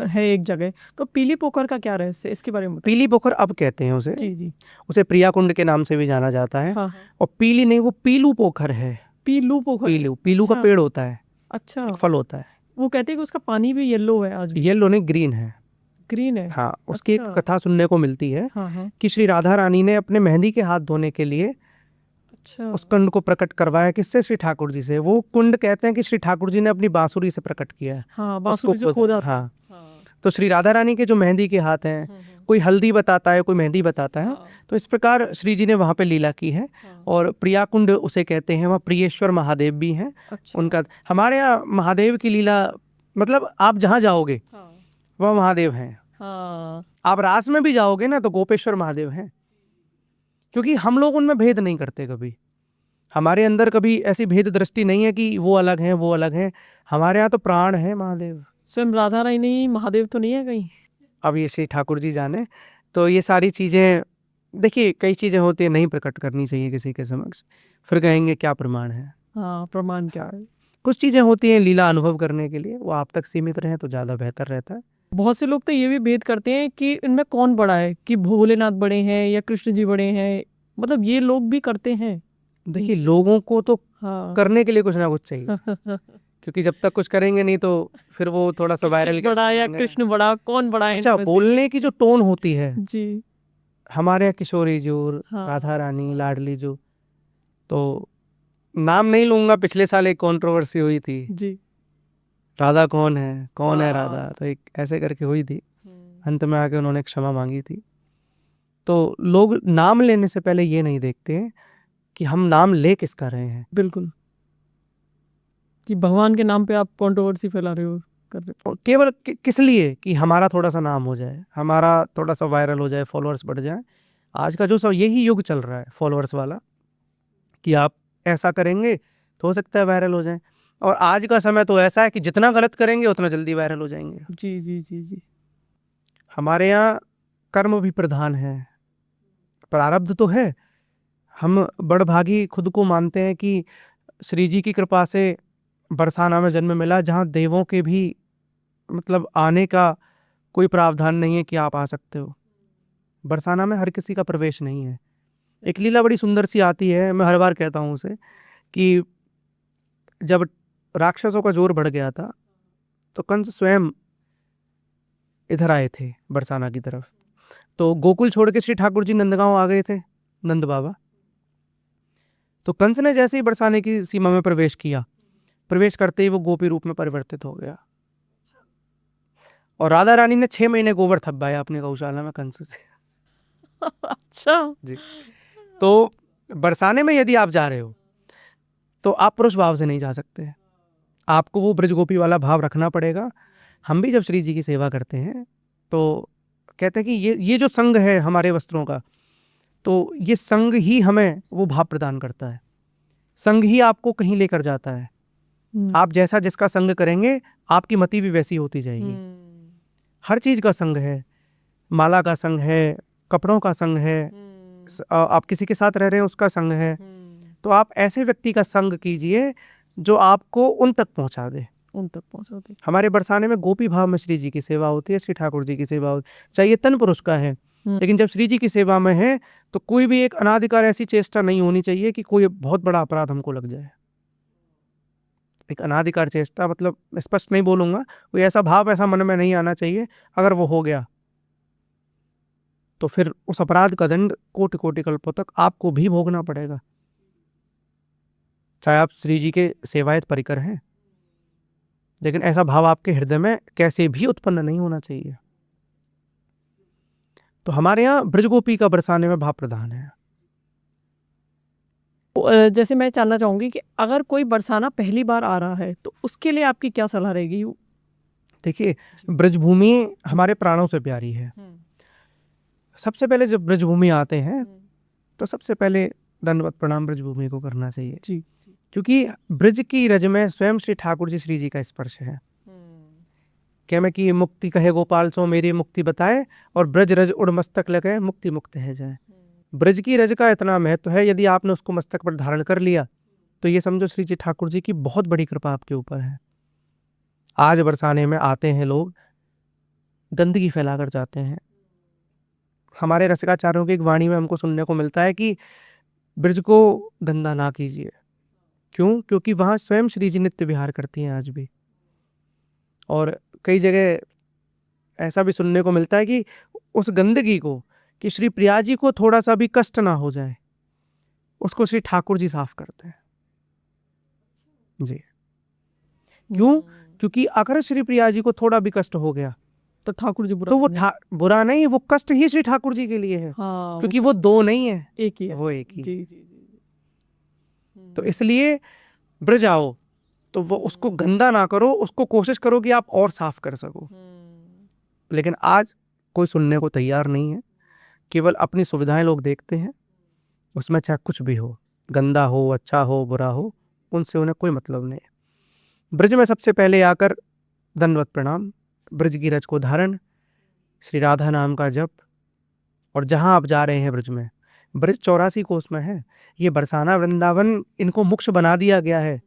है एक जगह, तो पीली पोखर का क्या रहस्य है, इसके बारे में बताइए। पीली पोखर अब कहते हैं उसे, जी। उसे प्रिया कुंड के नाम से भी जाना जाता है। हाँ। और पीली नहीं, वो पीलू पोखर है। पीलू पोखर। पीलू का पेड़ होता है, अच्छा, एक फल होता है। वो कहते हैं कि उसका पानी भी येलो है आज भी। येलो नहीं, ग्रीन है। ग्रीन है। हाँ, उसकी एक कथा सुनने को मिलती है हाँ। कि श्री राधा रानी ने अपने मेहंदी के हाथ धोने के लिए उस कुंड को प्रकट करवाया। किससे? श्री ठाकुर जी से। वो कुंड कहते हैं कि श्री ठाकुर जी ने अपनी बांसुरी से प्रकट किया है। हाँ, बांसुरी से खोदा। हाँ। तो श्री राधा रानी के जो मेहंदी के हाथ हैं, कोई हल्दी बताता है, कोई मेहंदी बताता है। तो इस प्रकार श्री जी ने वहां पे लीला की है। और प्रिया कुंड उसे कहते हैं, वहाँ प्रियेश्वर महादेव भी हैं। उनका हमारे यहाँ महादेव की लीला, मतलब आप जहाँ जाओगे वह महादेव हैं। आप रास में भी जाओगे ना तो गोपेश्वर महादेव हैं, क्योंकि हम लोग उनमें भेद नहीं करते कभी। हमारे अंदर कभी ऐसी भेद दृष्टि नहीं है कि वो अलग हैं वो अलग हैं। हमारे यहाँ तो प्राण है महादेव। स्वयं राधा रानी नहीं, महादेव तो नहीं है कहीं? अब ये श्री ठाकुर जी जाने। तो ये सारी चीजें, देखिए, कई चीजें होती है नहीं प्रकट करनी चाहिए किसी के समक्ष, फिर कहेंगे क्या प्रमाण है। हाँ, प्रमाण क्या है। कुछ चीजें होती हैं लीला अनुभव करने के लिए, वो आप तक सीमित रहे तो ज्यादा बेहतर रहता है। बहुत से लोग तो ये भी भेद करते हैं कि इनमें कौन बड़ा है, कि भोलेनाथ बड़े हैं या कृष्ण जी बड़े हैं, मतलब ये लोग भी करते हैं। देखिए, लोगों को तो करने के लिए कुछ ना कुछ चाहिए क्योंकि जब तक कुछ करेंगे नहीं तो फिर वो थोड़ा सा वायरल बड़ा या कृष्ण बड़ा, कौन बड़ा है। अच्छा, बोलने की जो टोन होती है जी, हमारे यहाँ किशोरी जो, राधा रानी, लाडली जो, तो नाम नहीं लूंगा, पिछले साल एक कंट्रोवर्सी हुई थी जी, राधा कौन है राधा, तो एक ऐसे करके हुई थी। अंत में आके उन्होंने क्षमा मांगी थी। तो लोग नाम लेने से पहले ये नहीं देखते कि हम नाम ले किसका रहे हैं। बिल्कुल, कि भगवान के नाम पे आप कंट्रोवर्सी फैला रहे हो, कर रहे हो केवल किस लिए? कि हमारा थोड़ा सा नाम हो जाए, हमारा थोड़ा सा वायरल हो जाए, फॉलोअर्स बढ़ जाए। आज का जो सब यही युग चल रहा है फॉलोअर्स वाला, कि आप ऐसा करेंगे तो हो सकता है वायरल हो जाए। और आज का समय तो ऐसा है कि जितना गलत करेंगे उतना जल्दी वायरल हो जाएंगे। जी जी जी जी। हमारे यहाँ कर्म भी प्रधान है, प्रारब्ध तो है। हम बड़भागी खुद को मानते हैं कि श्री जी की कृपा से बरसाना में जन्म मिला, जहाँ देवों के भी मतलब आने का कोई प्रावधान नहीं है कि आप आ सकते हो। बरसाना में हर किसी का प्रवेश नहीं है। एक लीला बड़ी सुंदर सी आती है, मैं हर बार कहता हूँ उसे, कि जब राक्षसों का जोर बढ़ गया था तो कंस स्वयं इधर आए थे बरसाना की तरफ। तो गोकुल छोड़ के श्री ठाकुर जी नंदगांव आ गए थे, नंद बाबा। तो कंस ने जैसे ही बरसाने की सीमा में प्रवेश किया, प्रवेश करते ही वो गोपी रूप में परिवर्तित हो गया। और राधा रानी ने 6 महीने गोबर थब्बाया अपने गौशाला में कंस से। अच्छा जी। तो बरसाने में यदि आप जा रहे हो तो आप पुरुष भाव से नहीं जा सकते, आपको वो ब्रज गोपी वाला भाव रखना पड़ेगा। हम भी जब श्री जी की सेवा करते हैं तो कहते हैं कि ये जो संग है हमारे वस्त्रों का, तो ये संग ही हमें वो भाव प्रदान करता है, संग ही आपको कहीं लेकर जाता है। आप जैसा जिसका संग करेंगे आपकी मति भी वैसी होती जाएगी। हर चीज का संग है, माला का संग है, कपड़ों का संग है, आप किसी के साथ रह रहे हैं उसका संग है। तो आप ऐसे व्यक्ति का संग कीजिए जो आपको उन तक पहुंचा दे। हमारे बरसाने में गोपी भाव में श्री जी की सेवा होती है, श्री ठाकुर जी की सेवा होती है, चाहे ये तन पुरुष का है। लेकिन जब श्री जी की सेवा में है तो कोई भी एक अनाधिकार ऐसी चेष्टा नहीं होनी चाहिए कि कोई बहुत बड़ा अपराध हमको लग जाए। एक अनाधिकार चेष्टा, मतलब स्पष्ट नहीं बोलूंगा, कोई ऐसा भाव ऐसा मन में नहीं आना चाहिए। अगर वो हो गया तो फिर उस अपराध का दंड कोटि कोटि कल्पों तक आपको भी भोगना पड़ेगा, चाहे आप श्री जी के सेवायत परिकर हैं। लेकिन ऐसा भाव आपके हृदय में कैसे भी उत्पन्न नहीं होना चाहिए। तो हमारे यहाँ ब्रजगोपी का बरसाने में भाव प्रधान है। जैसे मैं जानना चाहूंगी कि अगर कोई बरसाना पहली बार आ रहा है तो उसके लिए आपकी क्या सलाह रहेगी? देखिए, ब्रजभूमि हमारे प्राणों से प्यारी है। सबसे पहले जब ब्रजभूमि आते हैं तो सबसे पहले दंडवत प्रणाम ब्रजभूमि को करना चाहिए जी, क्योंकि ब्रज की रज में स्वयं श्री ठाकुर जी श्री जी का स्पर्श है। क्या मैं कि मुक्ति कहे गोपाल सो मेरी मुक्ति बताए, और ब्रज रज उड़ मस्तक लगे मुक्ति मुक्त है जाए। ब्रज की रज का इतना महत्व है, यदि आपने उसको मस्तक पर धारण कर लिया तो ये समझो श्री जी ठाकुर जी की बहुत बड़ी कृपा आपके ऊपर है। आज बरसाने में आते हैं लोग, गंदगी फैलाकर जाते हैं। हमारे रसिकाचार्यों की एक वाणी में हमको सुनने को मिलता है कि ब्रज को गंदा ना कीजिए। क्यों? क्योंकि वहां स्वयं श्री जी नित्य विहार करती हैं आज भी। और कई जगह ऐसा भी सुनने को मिलता है कि उस गंदगी को, कि श्री प्रिया जी को थोड़ा सा भी कष्ट ना हो जाए, उसको श्री ठाकुर जी साफ करते हैं जी। क्यों? क्योंकि अगर श्री प्रिया जी को थोड़ा भी कष्ट हो गया तो ठाकुर जी बुरा तो वो बुरा नहीं, वो कष्ट ही श्री ठाकुर जी के लिए है। हाँ, क्योंकि वो दो नहीं है, एक ही है, वो एक ही। जी जी जी। तो इसलिए ब्रज आओ तो वो उसको गंदा ना करो, उसको कोशिश करो कि आप और साफ कर सको। लेकिन आज कोई सुनने को तैयार नहीं है, केवल अपनी सुविधाएं लोग देखते हैं, उसमें चाहे कुछ भी हो, गंदा हो, अच्छा हो, बुरा हो, उनसे उन्हें कोई मतलब नहीं है। ब्रज में सबसे पहले आकर दंडवत प्रणाम, ब्रज की रज को धारण, श्री राधा नाम का जप, और जहां आप जा रहे हैं ब्रज में, ब्रज 84 कोस में है। ये बरसाना वृंदावन इनको मोक्ष बना दिया गया है।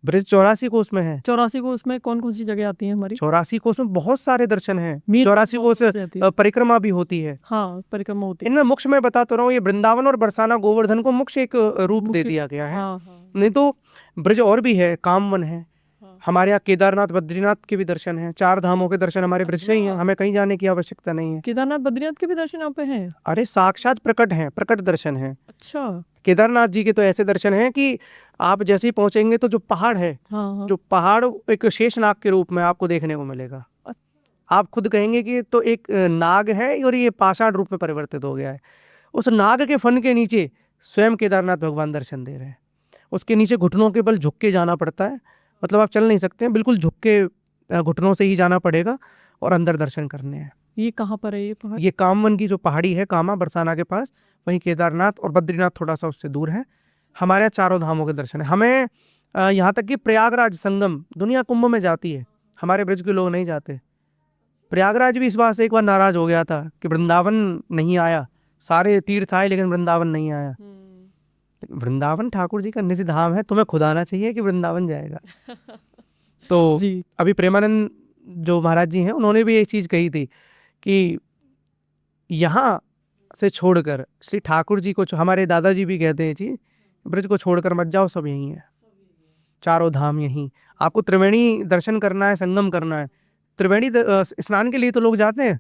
ब्रज 84 कोस में है। 84 को उसमें कौन कौन सी जगह आती है हमारी? 84 कोस में बहुत सारे दर्शन हैं। मीत 84 कोस रहती है। परिक्रमा भी होती है। हाँ, परिक्रमा होती है। इनमें मोक्ष मैं बताता रहा हूँ, ये वृंदावन और बरसाना गोवर्धन को मोक्ष एक रूप दे मुख्य- दिया गया है। हाँ, हाँ। नहीं तो ब्रज और भी है, कामवन है, हाँ। हमारे यहाँ केदारनाथ बद्रीनाथ के भी दर्शन हैं। 4 धामों के दर्शन हमारे ब्रज से ही हैं, हमें कहीं जाने की आवश्यकता नहीं है। केदारनाथ बद्रीनाथ के भी दर्शन यहाँ पे हैं? अरे साक्षात प्रकट हैं, प्रकट दर्शन हैं। अच्छा। केदारनाथ जी के तो ऐसे दर्शन हैं कि आप जैसे ही पहुंचेंगे तो जो पहाड़ है, हाँ, हाँ। जो पहाड़ एक शेषनाग के रूप में आपको देखने को मिलेगा। आप खुद कहेंगे कि तो एक नाग है और ये पाषाण रूप में परिवर्तित हो गया है। उस नाग के फन के नीचे स्वयं केदारनाथ भगवान दर्शन दे रहे हैं। उसके नीचे घुटनों के बल झुक के जाना पड़ता है, मतलब आप चल नहीं सकते हैं, बिल्कुल झुक के घुटनों से ही जाना पड़ेगा और अंदर दर्शन करने हैं। ये कहाँ पर है ये पहाड़? ये कामवन की जो पहाड़ी है, कामा बरसाना के पास, वहीं केदारनाथ और बद्रीनाथ थोड़ा सा उससे दूर है। हमारे यहाँ 4 धामों के दर्शन है। हमें यहाँ तक कि प्रयागराज संगम, दुनिया कुंभ में जाती है, हमारे ब्रज के लोग नहीं जाते। प्रयागराज भी इस बात से एक बार नाराज हो गया था कि वृंदावन नहीं आया, सारे तीर्थ आए लेकिन वृंदावन नहीं आया। वृंदावन ठाकुर जी का निज धाम है, तुम्हें खुद आना चाहिए कि वृंदावन जाएगा। तो जी। अभी प्रेमानंद जो महाराज जी हैं, उन्होंने भी एक चीज कही थी कि यहाँ से छोड़कर श्री ठाकुर जी को, हमारे दादाजी भी कहते हैं जी, ब्रज को छोड़कर मत जाओ, सब यहीं है, 4 धाम यहीं। आपको त्रिवेणी दर्शन करना है, संगम करना है, त्रिवेणी स्नान के लिए तो लोग जाते हैं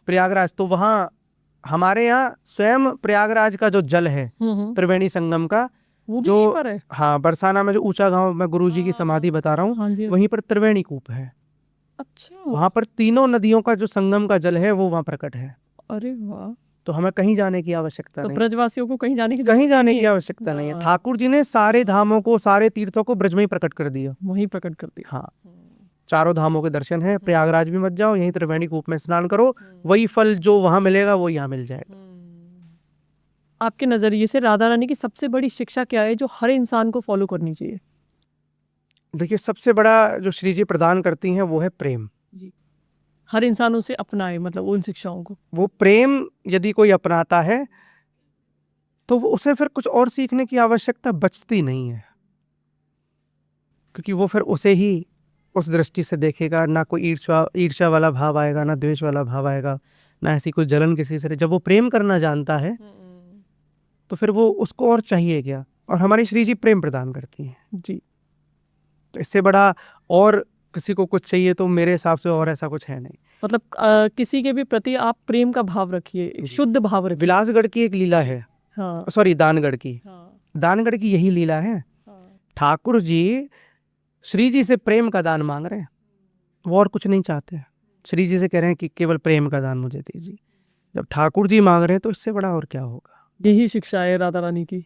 प्रयागराज, तो वहाँ हमारे यहाँ स्वयं प्रयागराज का जो जल है त्रिवेणी संगम का, वो भी जो यहीं पर है? हाँ, बरसाना में जो ऊंचा गांव में गुरुजी की समाधि बता रहा हूँ, हाँ जी। वहीं पर त्रिवेणी कूप है। अच्छा। वहां पर तीनों नदियों का जो संगम का जल है वो वहां प्रकट है। अरे वाह। तो हमें कहीं जाने की आवश्यकता तो नहीं, ब्रजवासियों को कहीं जाने की कहीं जाने की आवश्यकता नहीं है। हाँ। ठाकुर जी ने सारे धामों को, सारे तीर्थों को ब्रज में ही प्रकट कर दिया, वहीं प्रकट कर दिया। हाँ, 4 धामों के दर्शन है। प्रयागराज भी मत जाओ, यहीं त्रिवेणी कूप में स्नान करो, वही फल जो वहां मिलेगा वो यहाँ मिल जाएगा। आपके नजरिए से राधा रानी की सबसे बड़ी शिक्षा क्या है जो हर इंसान को फॉलो करनी चाहिए? देखिए, सबसे बड़ा जो श्री जी प्रदान करती हैं वो है प्रेम। जी। हर इंसान उसे अपनाए, मतलब उन शिक्षाओं को। वो प्रेम यदि कोई अपनाता है तो वो उसे फिर कुछ और सीखने की आवश्यकता बचती नहीं है, क्योंकि वो फिर उसे ही उस दृष्टि से देखेगा। ना कोई ईर्ष्या वाला भाव आएगा, ना द्वेष वाला भाव आएगा, ना ऐसी कोई जलन किसी से। जब वो प्रेम करना जानता है तो फिर वो उसको और चाहिए क्या। और हमारी श्री जी प्रेम प्रदान करती हैं जी। तो इससे बड़ा और किसी को कुछ चाहिए तो मेरे हिसाब से और ऐसा कुछ है नहीं। मतलब किसी के भी प्रति आप प्रेम का भाव रखिए, शुद्ध भाव रखिए। विलासगढ़ की एक लीला है, हाँ सॉरी दानगढ़ की, हाँ दानगढ़ की यही लीला है। हाँ। ठाकुर जी श्री जी से प्रेम का दान मांग रहे हैं, वो और कुछ नहीं चाहते। श्री जी से कह रहे हैं कि केवल प्रेम का दान मुझे दीजिए। जब ठाकुर जी मांग रहे हैं तो इससे बड़ा और क्या होगा। यही शिक्षा है राधा रानी की।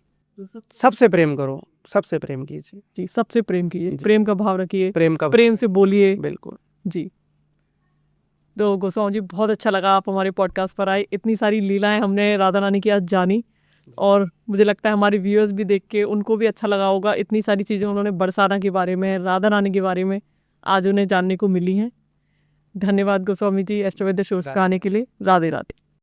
सबसे प्रेम करो, सबसे प्रेम कीजिए जी, सबसे प्रेम कीजिए, जी। प्रेम का भाव रखिए, प्रेम का प्रेम से बोलिए। बिल्कुल। जी। तो गोस्वामी जी बहुत अच्छा लगा आप हमारे पॉडकास्ट पर आए, इतनी सारी लीलाएं हमने राधा रानी की आज जानी, और मुझे लगता है हमारे व्यूअर्स भी देख के उनको भी अच्छा लगा होगा। इतनी सारी चीज़ें उन्होंने बरसाना के बारे में, राधा रानी के बारे में आज उन्हें जानने को मिली हैं। धन्यवाद गोस्वामी जी एस्ट्रोवेद्य शोज का आने के लिए। राधे राधे।